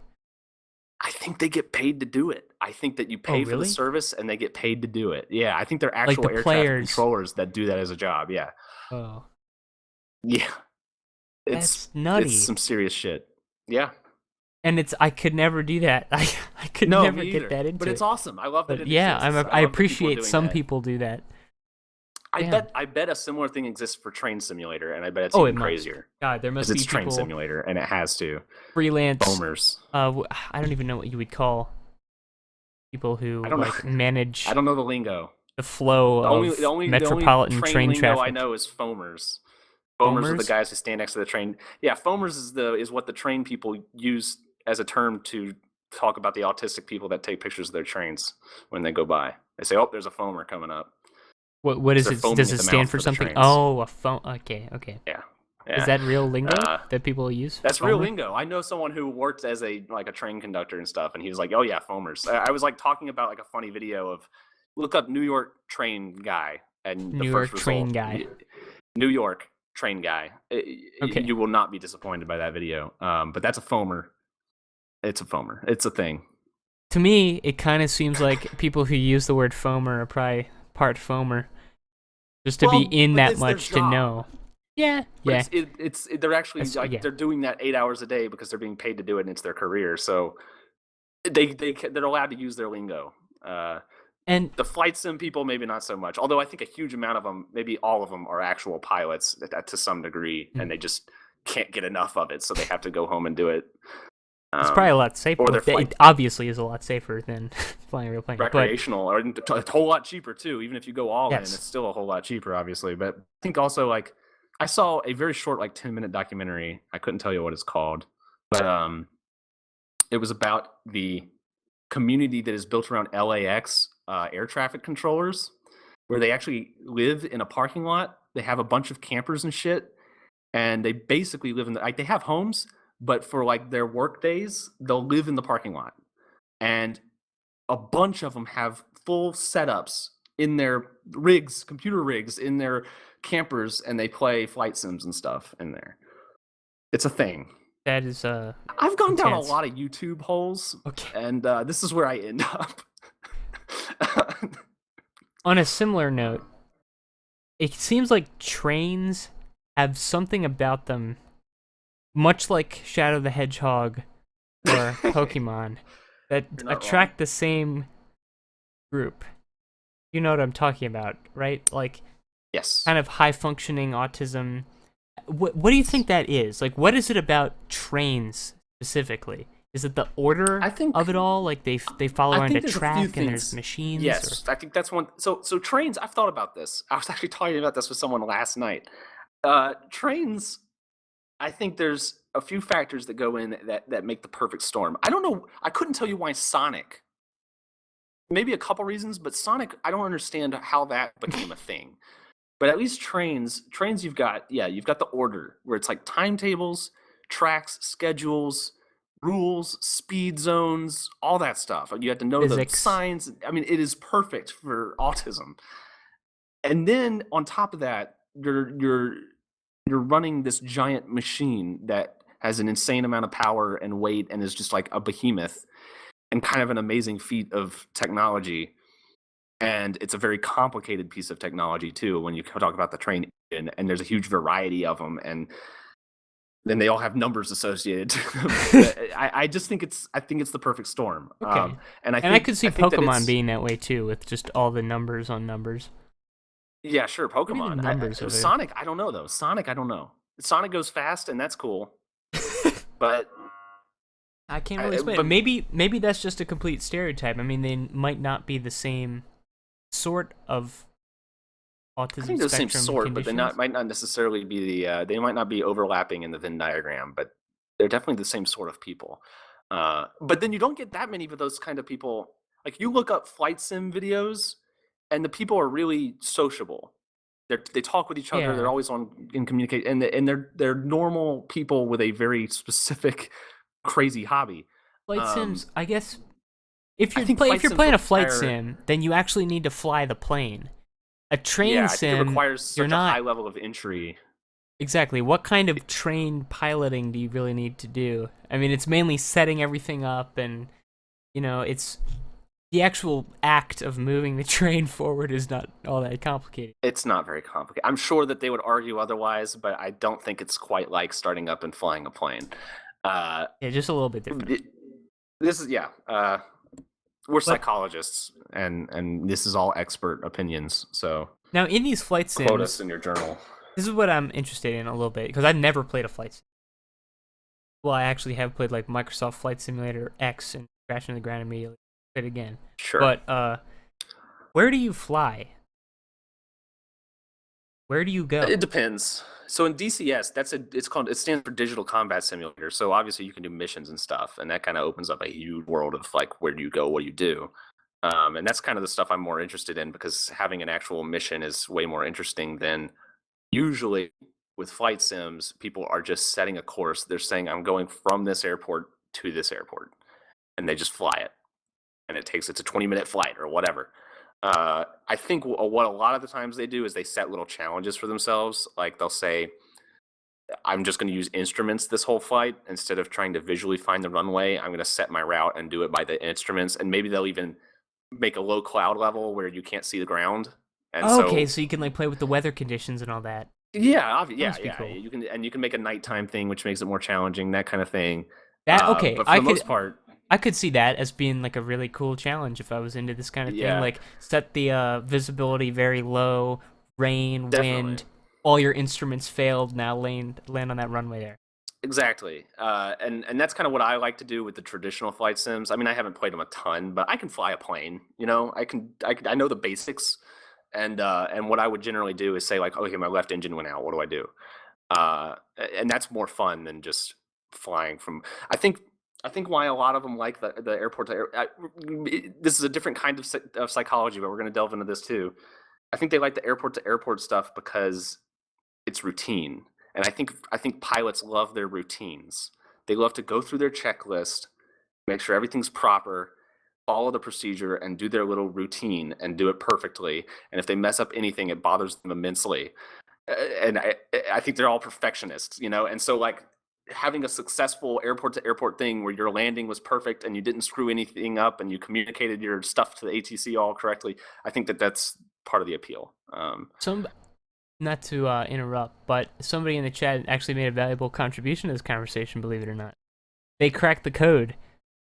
I think they get paid to do it. I think that you pay for the service and they get paid to do it. Yeah, I think they're actual air traffic controllers that do that as a job. Yeah. Oh. Yeah. That's nutty. It's some serious shit. Yeah. And I could never do that. I could never get that into it. But it's awesome. I love that. I appreciate some people do that. I bet a similar thing exists for Train Simulator, and I bet it's even crazier. God, there must be it's people, Train Simulator, and it has to. Freelance foamers. I don't even know what you would call people who manage. I don't know the lingo. The flow of metropolitan train traffic. I know is foamers. Foamers are the guys who stand next to the train. Yeah, foamers is what the train people use as a term to talk about the autistic people that take pictures of their trains when they go by. They say, "Oh, there's a foamer coming up." What is it? Does it stand for something? Oh, a foam. Okay. Yeah. Is that real lingo that people use? That's real lingo. I know someone who worked as a train conductor and stuff, and he was like, "Oh yeah, foamers." I was like talking about like a funny video of look up New York train guy and the first result. New York train guy. Okay. You will not be disappointed by that video. But that's a foamer. It's a foamer. It's a thing. To me, it kind of seems like people who use the word foamer are probably part foamer, just to be in that much to know. Yeah. They're actually they're doing that 8 hours a day because they're being paid to do it, and it's their career. So they're allowed to use their lingo. And the flight sim people, maybe not so much. Although I think a huge amount of them, maybe all of them, are actual pilots to some degree, and they just can't get enough of it, so they have to go home and do it. It's probably a lot safer. It obviously is a lot safer than flying a real plane. Recreational, or a whole lot cheaper too. Even if you go all in, it's still a whole lot cheaper, obviously. But I think also I saw a very short 10-minute documentary. I couldn't tell you what it's called, but it was about the community that is built around LAX air traffic controllers, where they actually live in a parking lot. They have a bunch of campers and shit, and they basically live in they have homes. But for their work days, they'll live in the parking lot. And a bunch of them have full setups in their rigs, computer rigs, in their campers, and they play flight sims and stuff in there. It's a thing. That is I've gone down a intense. lot of YouTube holes, Okay. and this is where I end up. On a similar note, it seems like trains have something about them, much like Shadow the Hedgehog or Pokemon, that You're not wrong. attract the same group. You know what I'm talking about, right? Like Yes. kind of high functioning autism. What do you think that is? Like, what is it about trains specifically? Is it the order I think of it all? Like they follow I around a think there's a few track and there's things. machines? Yes, I think that's one. So trains. I've thought about this. I was actually talking about this with someone last night. Trains. I think there's a few factors that go in that make the perfect storm. I don't know. I couldn't tell you why Sonic. Maybe a couple reasons, but Sonic. I don't understand how that became a thing. But at least trains. You've got the order where it's like timetables, tracks, schedules, rules, speed zones, all that stuff. You have to know the Physics. signs. I mean, it is perfect for autism. And then on top of that, you're running this giant machine that has an insane amount of power and weight and is just like a behemoth and kind of an amazing feat of technology. And it's a very complicated piece of technology too when you talk about the train engine, and there's a huge variety of them, and then they all have numbers associated to them. I just think it's the perfect storm. Okay. And And I could see I think that Pokemon it's being that way too, with just all the numbers on numbers. yeah, sure, What are the Pokemon. numbers of it? Sonic, I don't know though. Sonic, I don't know. Sonic goes fast, and that's cool. But I can't really explain it. but Maybe that's just a complete stereotype. I mean, they might not be the same sort of I autism think they're the same spectrum sort, but conditions. might not necessarily be they might not be overlapping in the Venn diagram, but they're definitely the same sort of people. But then you don't get that many of those kind of people. Like you look up flight sim videos, and the people are really sociable. They talk with each other. They're Yeah. always on in communicate, and they're normal people with a very specific, crazy hobby. Flight Um, sims, I guess I think if flight you're sims playing a flight require sim, then you actually need to fly the plane. A train yeah, I think it sim, requires you're such a high not level of entry. exactly. What kind of train piloting do you really need to do? I mean, it's mainly setting everything up and it's the actual act of moving the train forward is not all that complicated. It's not very complicated. I'm sure that they would argue otherwise, but I don't think it's quite like starting up and flying a plane. Uh, Yeah, just a little bit different. th- this is yeah. We're But psychologists, and this is all expert opinions. So now in these flight quote us sims, in your journal. this is what I'm interested in a little bit because I've never played a flight sim. Well, I actually have played like Microsoft Flight Simulator X and crashed into the ground immediately. Played it again. Sure. But where do you fly? Where do you go? It depends. So in DCS, it stands for Digital Combat Simulator. So obviously you can do missions and stuff, and that kind of opens up a huge world of like where do you go, what do you do, and that's kind of the stuff I'm more interested in because having an actual mission is way more interesting than usually with flight sims. People are just setting a course. They're saying I'm going from this airport to this airport, and they just fly it, and it's a 20-minute flight or whatever. I think what a lot of the times they do is they set little challenges for themselves. Like they'll say, I'm just going to use instruments this whole flight instead of trying to visually find the runway. I'm going to set my route and do it by the instruments. And maybe they'll even make a low cloud level where you can't see the ground. And Oh, okay, so, so you can like play with the weather conditions and all that. yeah, That yeah, must be yeah. cool. You can make a nighttime thing, which makes it more challenging, that kind of thing. That okay, But for the most part, I could see that as being like a really cool challenge if I was into this kind of thing. yeah, Like set the visibility very low, rain, definitely. wind, all your instruments failed. Now land on that runway there. Exactly, and that's kind of what I like to do with the traditional flight sims. I mean, I haven't played them a ton, but I can fly a plane. You know, I know the basics, and what I would generally do is say like, okay, my left engine went out. What do I do? And that's more fun than just flying from. I think why a lot of them like the airport to air. This is a different kind of psychology, but we're going to delve into this too. I think they like the airport to airport stuff because it's routine. And I think pilots love their routines. They love to go through their checklist, make sure everything's proper, follow the procedure, and do their little routine and do it perfectly. And if they mess up anything, it bothers them immensely. And I think they're all perfectionists, you know. And so like having a successful airport to airport thing where your landing was perfect and you didn't screw anything up and you communicated your stuff to the ATC all correctly. I think that that's part of the appeal. Not to interrupt, but somebody in the chat actually made a valuable contribution to this conversation, believe it or not. They cracked the code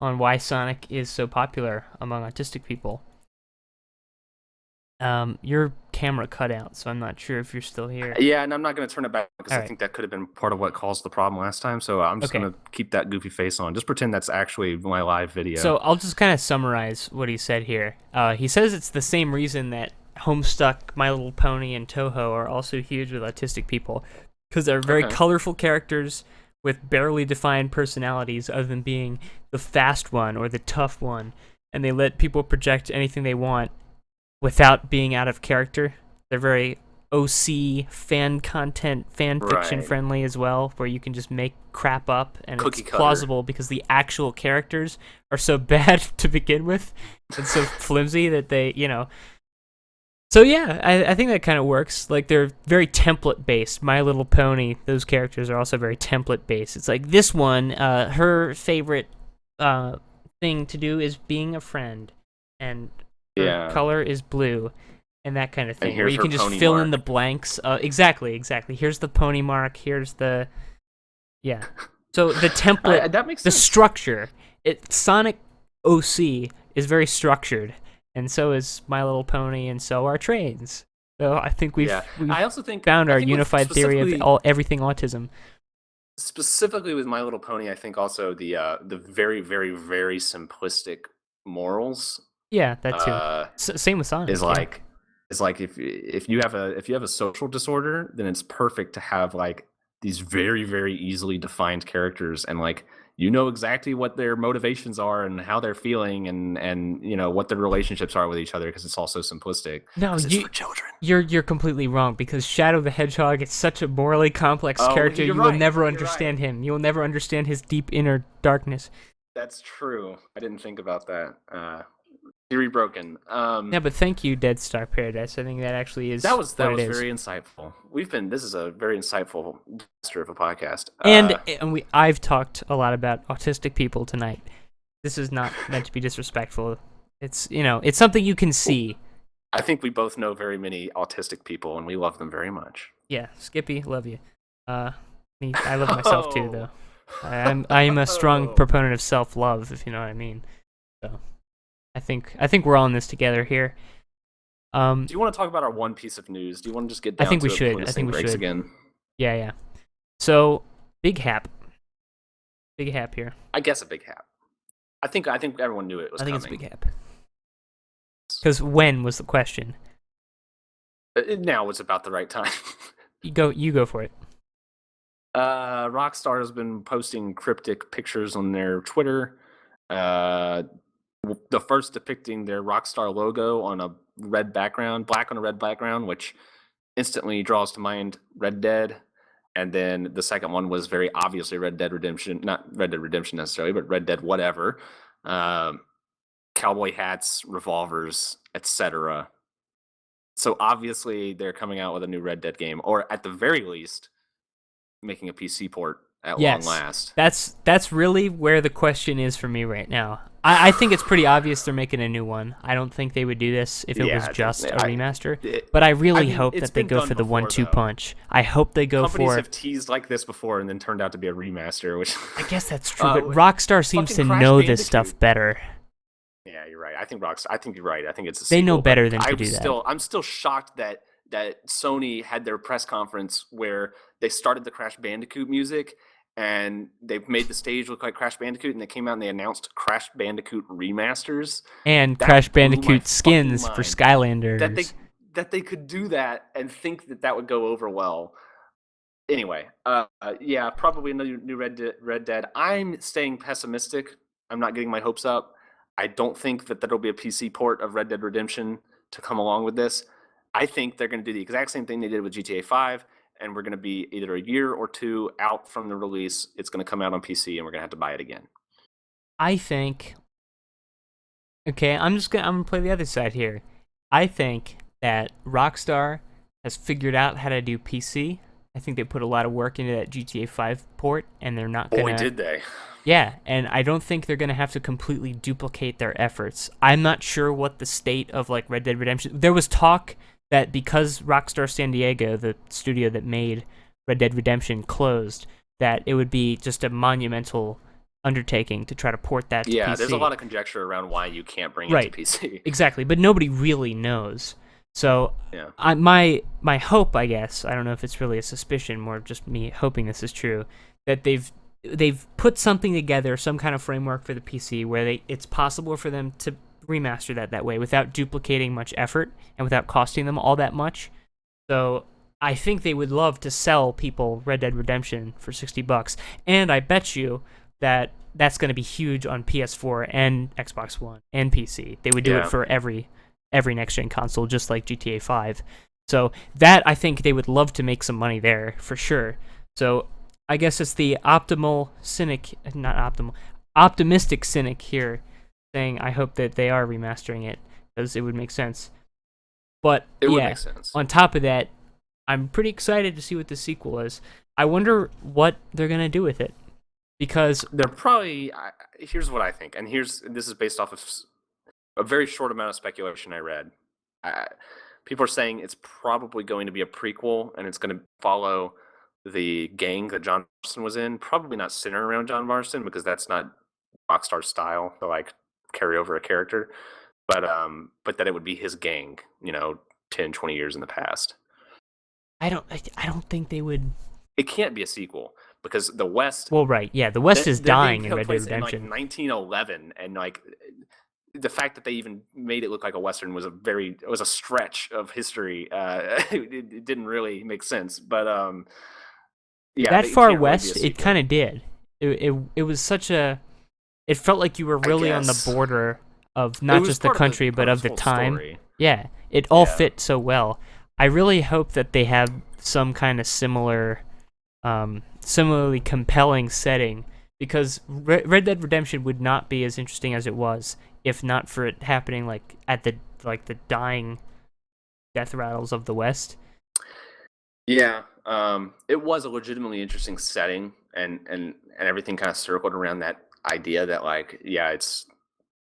on why Sonic is so popular among autistic people. Your camera cut out, so I'm not sure if you're still here. Yeah, and I'm not going to turn it back because All I think that could have been part of what caused the problem last time. So I'm just going to keep that goofy face on. Just pretend that's actually my live video. So I'll just kind of summarize what he said here. He says it's the same reason that Homestuck, My Little Pony, and Toho are also huge with autistic people, because they're very colorful characters with barely defined personalities other than being the fast one or the tough one, and they let people project anything they want without being out of character. They're very OC, fan content, fan fiction friendly as well, where you can just make crap up and it's plausible because the actual characters are so bad to begin with and so flimsy that they, So yeah, I think that kind of works. Like, they're very template based. My Little Pony, those characters are also very template based. It's like this one, her favorite thing to do is being a friend, and her color is blue, and that kind of thing. Where you can just fill in the blanks. Exactly. Here's the pony mark. Here's the So the template, that makes the sense. structure. Sonic OC is very structured. And so is My Little Pony, and so are trains. So I think we've I also think found our unified theory of everything autism. Specifically with My Little Pony, I think also the very, very, very simplistic morals. Yeah, that too. Same with Sonic. Is like if you have a social disorder, then it's perfect to have like these very, very easily defined characters, and like exactly what their motivations are and how they're feeling, and what their relationships are with each other, because it's all so simplistic. No, it's for children. You're completely wrong, because Shadow the Hedgehog is such a morally complex character. You will never understand him. You will never understand his deep inner darkness. That's true. I didn't think about that. Theory broken. Yeah, but thank you, Dead Star Paradise. I think that actually is that was very insightful. This is a very insightful master of a podcast. I've talked a lot about autistic people tonight. This is not meant to be disrespectful. It's it's something you can see. I think we both know very many autistic people, and we love them very much. Yeah, Skippy, love you. I love myself too, though. I'm a strong proponent of self-love, if you know what I mean. So I think we're all in this together here. Do you want to talk about our one piece of news? Do you want to just get down I think to we it should. before this thing breaks again? Yeah. So, big hap here. I guess a big hap. I think everyone knew it was coming. I think it's a big hap. Because when was the question? Now it's about the right time. You go for it. Rockstar has been posting cryptic pictures on their Twitter. The first depicting their Rockstar logo on a red background, black on a red background, which instantly draws to mind Red Dead. And then the second one was very obviously Red Dead Redemption, not Red Dead Redemption necessarily, but Red Dead whatever. Cowboy hats, revolvers, etc. So obviously they're coming out with a new Red Dead game, or at the very least, making a PC port at long last. That's really where the question is for me right now. I think it's pretty obvious they're making a new one. I don't think they would do this if it was just a remaster. But I really hope that they go for the 1-2 punch. I hope they go Companies have teased like this before and then turned out to be a remaster, which I guess that's true, but Rockstar seems to know this stuff better. Yeah, you're right. I think you're right. I think it's a They sequel, know better than to do that. I'm still shocked that Sony had their press conference where they started the Crash Bandicoot music and they made the stage look like Crash Bandicoot, and they came out and they announced Crash Bandicoot remasters and Crash Bandicoot skins for Skylanders. That they could do that and think that would go over well. Anyway, probably another new Red Dead. I'm staying pessimistic. I'm not getting my hopes up. I don't think that there'll be a PC port of Red Dead Redemption to come along with this. I think they're going to do the exact same thing they did with GTA 5, and we're going to be either a year or two out from the release. It's going to come out on PC, and we're going to have to buy it again. I think... Okay, I'm going to play the other side here. I think that Rockstar has figured out how to do PC, I think they put a lot of work into that GTA 5 port, and they're not Boy, gonna. did they. Yeah, and I don't think they're gonna have to completely duplicate their efforts. I'm not sure what the state of like Red Dead Redemption. There was talk that because Rockstar San Diego, the studio that made Red Dead Redemption, closed, that it would be just a monumental undertaking to try to port that to Yeah, PC. there's a lot of conjecture around why you can't bring it Right. to PC. Exactly, but nobody really knows. So Yeah. my hope, I guess, I don't know if it's really a suspicion, more just me hoping this is true, that they've put something together, some kind of framework for the PC where it's possible for them to remaster that way without duplicating much effort and without costing them all that much. So I think they would love to sell people Red Dead Redemption for $60, and I bet you that that's going to be huge on PS4 and Xbox One and PC. They would do it for every next gen console, just like GTA 5. So that, I think they would love to make some money there for sure. So I guess it's the optimistic cynic here saying I hope that they are remastering it, because it would make sense. But it would make sense. On top of that, I'm pretty excited to see what the sequel is. I wonder what they're gonna do with it, because they're probably. Here's what I think, and this is based off of a very short amount of speculation I read. People are saying it's probably going to be a prequel, and it's going to follow the gang that John Marston was in. Probably not centered around John Marston, because that's not Rockstar's style to like carry over a character. But that it would be his gang, 10, 20 years in the past. I don't think they would. It can't be a sequel, because the West. Well, right, yeah, the West is dying in Red Dead In Redemption. like 1911, and like the fact that they even made it look like a Western was a stretch of history. It didn't really make sense, but yeah, that far west, it kind of did. It was such a. It felt like you were really on the border of not just the country, but of the time. Story. Yeah, it all fit so well. I really hope that they have some kind of similarly compelling setting, because Red Dead Redemption would not be as interesting as it was if not for it happening like at the dying death rattles of the West. Yeah, it was a legitimately interesting setting, and everything kind of circled around that idea that it's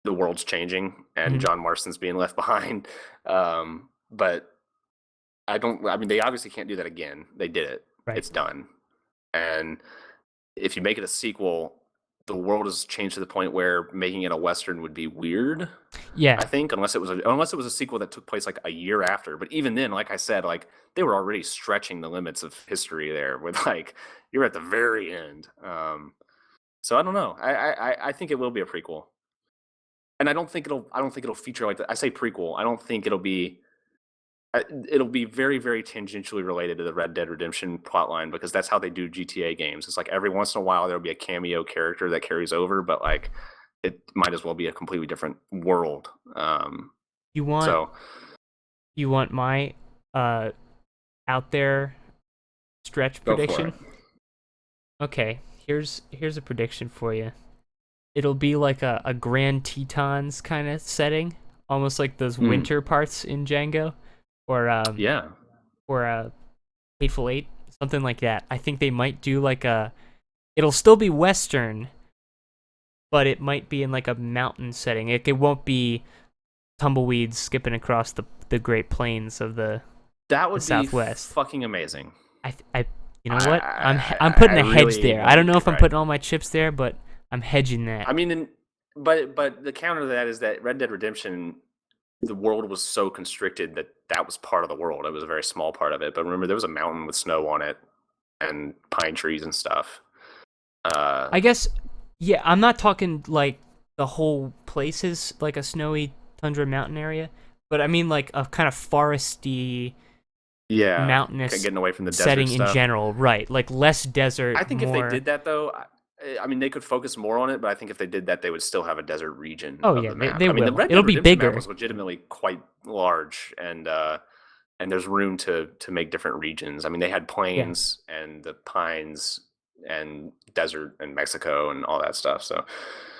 the world's changing and John Marston's being left behind. But I mean, they obviously can't do that again. They did it. Right. It's done. And if you make it a sequel, the world has changed to the point where making it a Western would be weird. Yeah. I think unless it was a sequel that took place like a year after. But even then, like I said, like they were already stretching the limits of history there with you're at the very end. So I don't know. I think it will be a prequel. And I don't think it'll feature like I say prequel. I don't think it'll be very, very tangentially related to the Red Dead Redemption plotline, because that's how they do GTA games. It's like every once in a while there'll be a cameo character that carries over, but like it might as well be a completely different world. You want my out there stretch prediction? Okay, here's a prediction for you. It'll be like a Grand Tetons kind of setting, almost like those winter parts in Django. Or Hateful Eight, something like that. I think they might do it'll still be Western, but it might be in like a mountain setting. It won't be tumbleweeds skipping across the Great Plains of the Southwest. Fucking amazing. You know what? I'm putting a hedge there. I don't know if I'm putting all my chips there, but I'm hedging that. I mean, but the counter to that is that Red Dead Redemption, the world was so constricted that was part of the world. It was a very small part of it. But remember, there was a mountain with snow on it and pine trees and stuff. I guess, yeah, I'm not talking like the whole place is like a snowy tundra mountain area, but I mean like a kind of foresty, mountainous getting away from the setting desert stuff in general, right? Like less desert. I think if they did that though, I mean, they could focus more on it, but I think if they did that, they would still have a desert region. Oh, yeah, they will. It'll be bigger. Map was legitimately quite large, and there's room to make different regions. I mean, they had plains and the pines and desert and Mexico and all that stuff. So,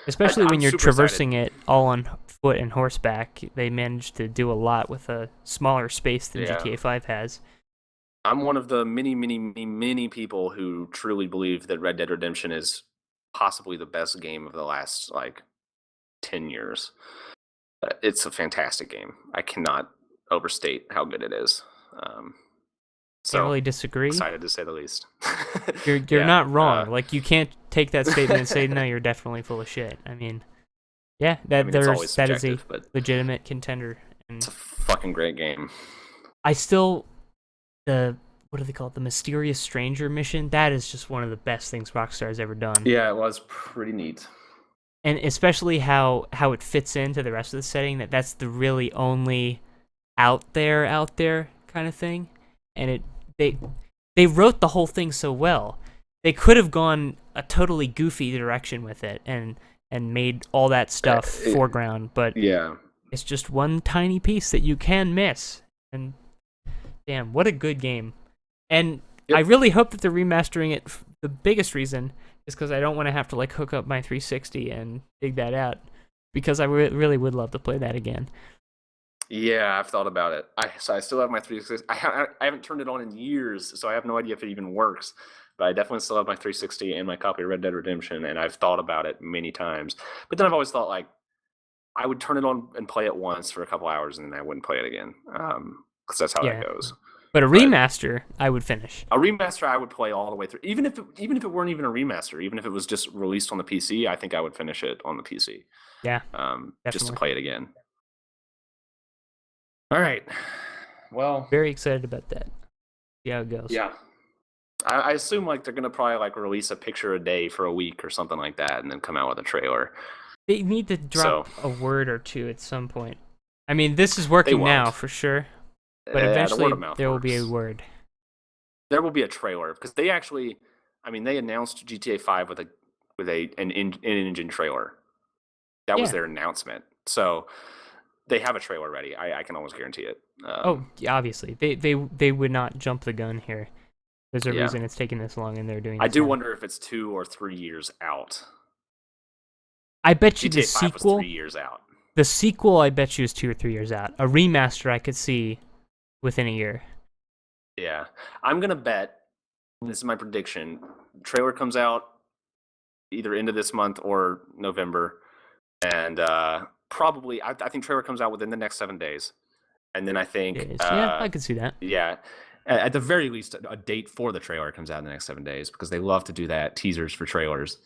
especially when you're traversing it all on foot and horseback, they managed to do a lot with a smaller space than GTA 5 has. I'm one of the many people who truly believe that Red Dead Redemption is possibly the best game of the last like 10 years. It's a fantastic game. I cannot overstate how good it is. Can't So really disagree. excited to say the least. You're Yeah, not wrong. Like, you can't take that statement and say, no, you're definitely full of shit. I mean, yeah, it's always that is a subjective, but legitimate contender. it's And a fucking great game. I still, what do they call it? The Mysterious Stranger mission? That is just one of the best things Rockstar's ever done. Yeah, it was pretty neat. And especially how it fits into the rest of the setting, that's the really only out there kind of thing. And they wrote the whole thing so well. They could have gone a totally goofy direction with it and made all that stuff foreground, but yeah, it's just one tiny piece that you can miss. And damn, what a good game. And yep. I really hope that they're remastering it. The biggest reason is because I don't want to have to like hook up my 360 and dig that out, because I really would love to play that again. Yeah, I've thought about it. So I still have my 360. I haven't turned it on in years, so I have no idea if it even works. But I definitely still have my 360 and my copy of Red Dead Redemption, and I've thought about it many times. But then I've always thought, like, I would turn it on and play it once for a couple hours, and then I wouldn't play it again, because that's how that goes. But a remaster, I would finish. A remaster, I would play all the way through, even if it weren't even a remaster, even if it was just released on the PC. I think I would finish it on the PC. Yeah, just to play it again. All right. Well, very excited about that. See how it goes. Yeah. I assume like they're gonna probably like release a picture a day for a week or something like that, and then come out with a trailer. They need to drop a word or two at some point. I mean, this is working now for sure, but eventually there will be a word. There will be a trailer, because they actually, I mean, they announced GTA 5 with an in-engine trailer. That was their announcement. So they have a trailer ready. I can almost guarantee it. Obviously. They would not jump the gun here. There's a reason it's taking this long, and they're doing. I do wonder if it's 2 or 3 years out. I bet you GTA the 5 sequel. Was 3 years out. The sequel, I bet you, is 2 or 3 years out. A remaster, I could see within a year. Yeah, I'm gonna bet. This is my prediction. Trailer comes out either end of this month or November, and probably I think trailer comes out within the next 7 days, and then I think I could see that. Yeah, at the very least, a date for the trailer comes out in the next 7 days, because they love to do that, teasers for trailers.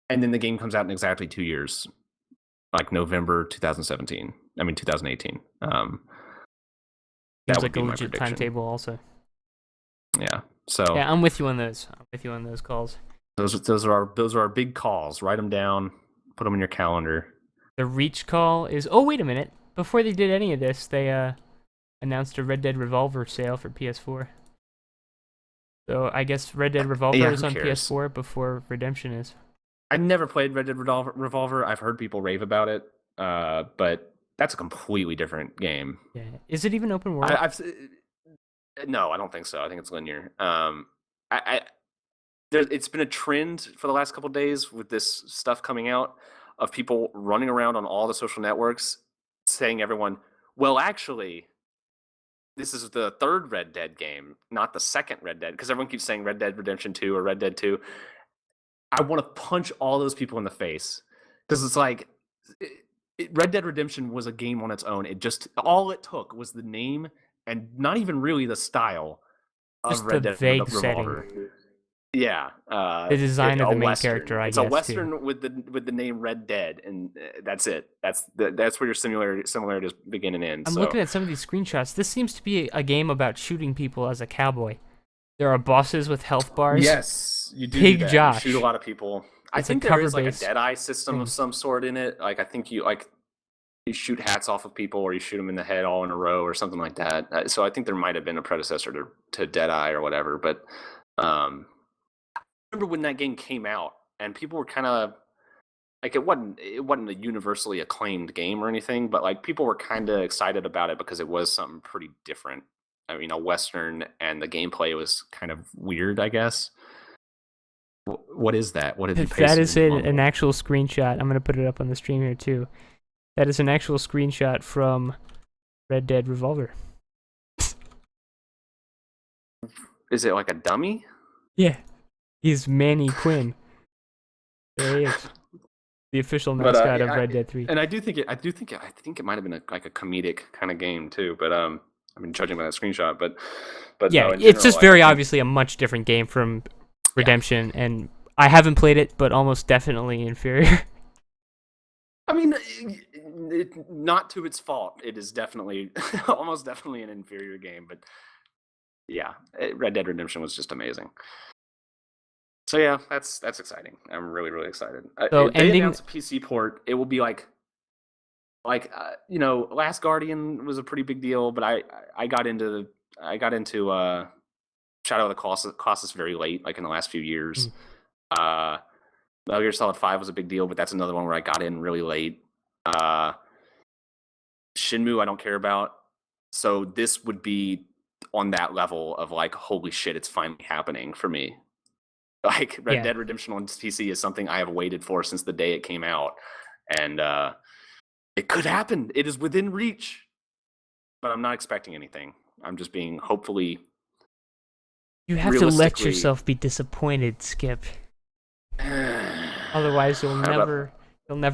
And then the game comes out in exactly 2 years, like November 2017. I mean 2018. Seems like a legit timetable, also. Yeah. So yeah, I'm with you on those. I'm with you on those calls. Those are our big calls. Write them down. Put them in your calendar. The Reach call is. Oh, wait a minute! Before they did any of this, they announced a Red Dead Revolver sale for PS4. So I guess Red Dead Revolver is on PS4 before Redemption is. I never played Red Dead Revolver. I've heard people rave about it, but that's a completely different game. Yeah. Is it even open world? No, I don't think so. I think it's linear. It's been a trend for the last couple of days with this stuff coming out of people running around on all the social networks saying everyone, well, actually, this is the third Red Dead game, not the second Red Dead, because everyone keeps saying Red Dead Redemption 2 or Red Dead 2. I want to punch all those people in the face, because it's like Red Dead Redemption was a game on its own. All it took was the name and not even really the style of just Red the Dead vague Revolver. Setting. Yeah, the design of the main Western. character. It's a Western too. with the name Red Dead, and that's it. That's where your similarities begin and end. I'm looking at some of these screenshots. This seems to be a game about shooting people as a cowboy. There are bosses with health bars. Yes, you do. Pig Josh. You shoot a lot of people. I think there is like a Deadeye system of some sort in it. Like I think you shoot hats off of people, or you shoot them in the head all in a row, or something like that. So I think there might have been a predecessor to Deadeye or whatever. But I remember when that game came out, and people were kind of like, it wasn't a universally acclaimed game or anything, but like people were kind of excited about it because it was something pretty different. I mean, a Western, and the gameplay was kind of weird, I guess. What is that? What did you That is an actual screenshot. I'm going to put it up on the stream here too. That is an actual screenshot from Red Dead Revolver. Is it like a dummy? Yeah, he's Manny Quinn. There he is, the official But mascot of Red Dead 3. And I think it might have been like a comedic kind of game too. But I mean, judging by that screenshot, but Yeah, no, in it's just general, very I think- obviously a much different game from Redemption, and I haven't played it, but almost definitely inferior. I mean, not to its fault. It is definitely, almost definitely an inferior game. But yeah, Red Dead Redemption was just amazing. So yeah, that's exciting. I'm really really excited. So If they ending- announce a PC port, it will be like Last Guardian was a pretty big deal, but I got into Shadow of the Colossus very late, like in the last few years. Metal Gear Solid 5 was a big deal, but that's another one where I got in really late. Shenmue I don't care about, so this would be on that level of like, holy shit, it's finally happening for me. Like Red Dead Redemption on PC is something I have waited for since the day it came out, and it could happen. It is within reach, but I'm not expecting anything. I'm just being hopefully. You have to let yourself be disappointed, Skip. Otherwise, you'll never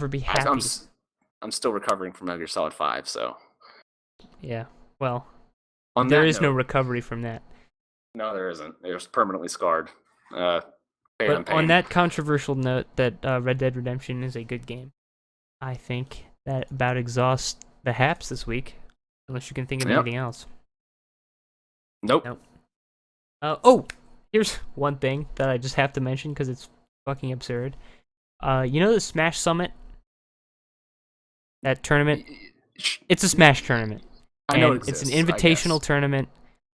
be happy. I'm still recovering from Metal Gear Solid 5, so. Yeah, well, on there is no recovery from that. No, there isn't. They're just permanently scarred. But on that controversial note, that Red Dead Redemption is a good game, I think that about exhausts the haps this week, unless you can think of anything else. Nope. Oh, here's one thing that I just have to mention because it's fucking absurd. You know the Smash Summit? That tournament? It's a Smash tournament. I know and it's an invitational tournament.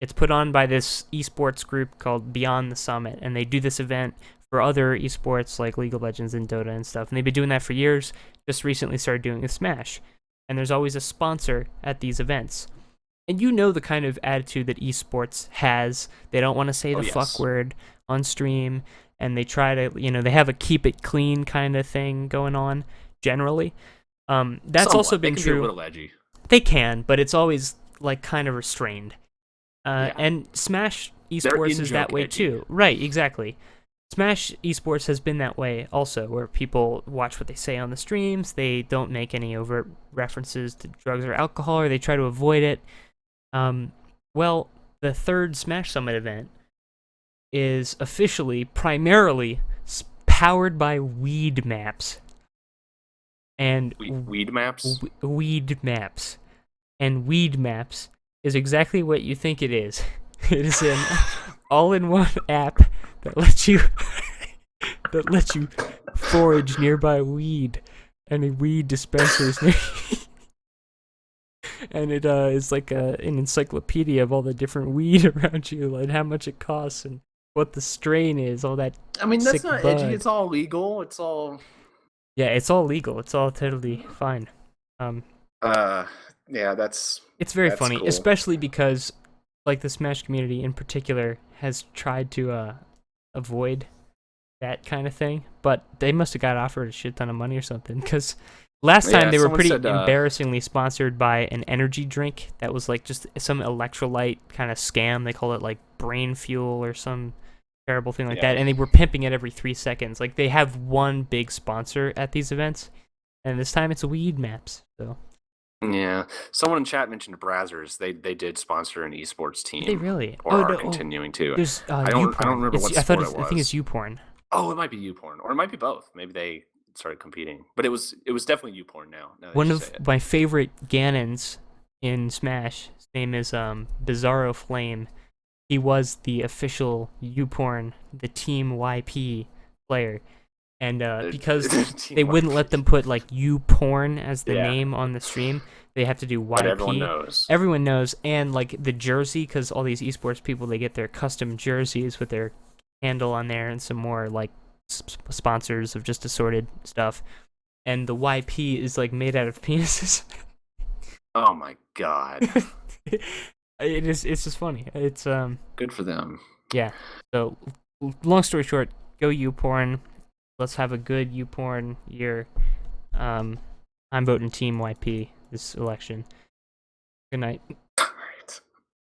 It's put on by this esports group called Beyond the Summit, and they do this event for other esports like League of Legends and Dota and stuff. And they've been doing that for years. Just recently started doing it with Smash. And there's always a sponsor at these events. And you know the kind of attitude that esports has. They don't want to say the fuck word on stream, and they try to, they have a keep it clean kind of thing going on generally. That's also been true. Be a little edgy. They can, but it's always like kind of restrained. And Smash Esports is that way too. Right, exactly. Smash Esports has been that way also, where people watch what they say on the streams. They don't make any overt references to drugs or alcohol, or they try to avoid it. Well, the third Smash Summit event is officially, primarily, powered by weed maps. And weed maps? Weed maps. And weed maps is exactly what you think it is. It is an all-in-one app that lets you forage nearby weed, and weed dispensers near you. And it is like an encyclopedia of all the different weed around you, and how much it costs and what the strain is, all that. I mean, that's not bud. edgy. It's all legal. It's all. Yeah, it's all legal. It's all totally fine. Yeah, that's. It's very funny, cool. especially because, like, the Smash community in particular has tried to avoid that kind of thing, but they must have got offered a shit ton of money or something, because last time they were pretty embarrassingly sponsored by an energy drink that was like just some electrolyte kind of scam. They call it like brain fuel or some terrible thing like that, and they were pimping it every 3 seconds. Like, they have one big sponsor at these events, and this time it's weed maps. So yeah, someone in chat mentioned Brazzers. They did sponsor an esports team. They really? Or are continuing to. There's I don't remember what sport it was. I think it's YouPorn. Oh, it might be YouPorn, or it might be both. Maybe they started competing, but it was definitely YouPorn now One of my favorite Ganons in Smash, his name is Bizarro Flame. He was the official YouPorn, the Team YP player, and because they wouldn't let them put like YouPorn as the name on the stream, they have to do YP. But everyone knows. Everyone knows, and like the jersey, because all these esports people, they get their custom jerseys with their handle on there and some more like sponsors of just assorted stuff, and the YP is like made out of penises. Oh my god. It's just funny. It's good for them. Yeah. So long story short, go YouPorn. Let's have a good YouPorn year. I'm voting Team YP this election. Good night.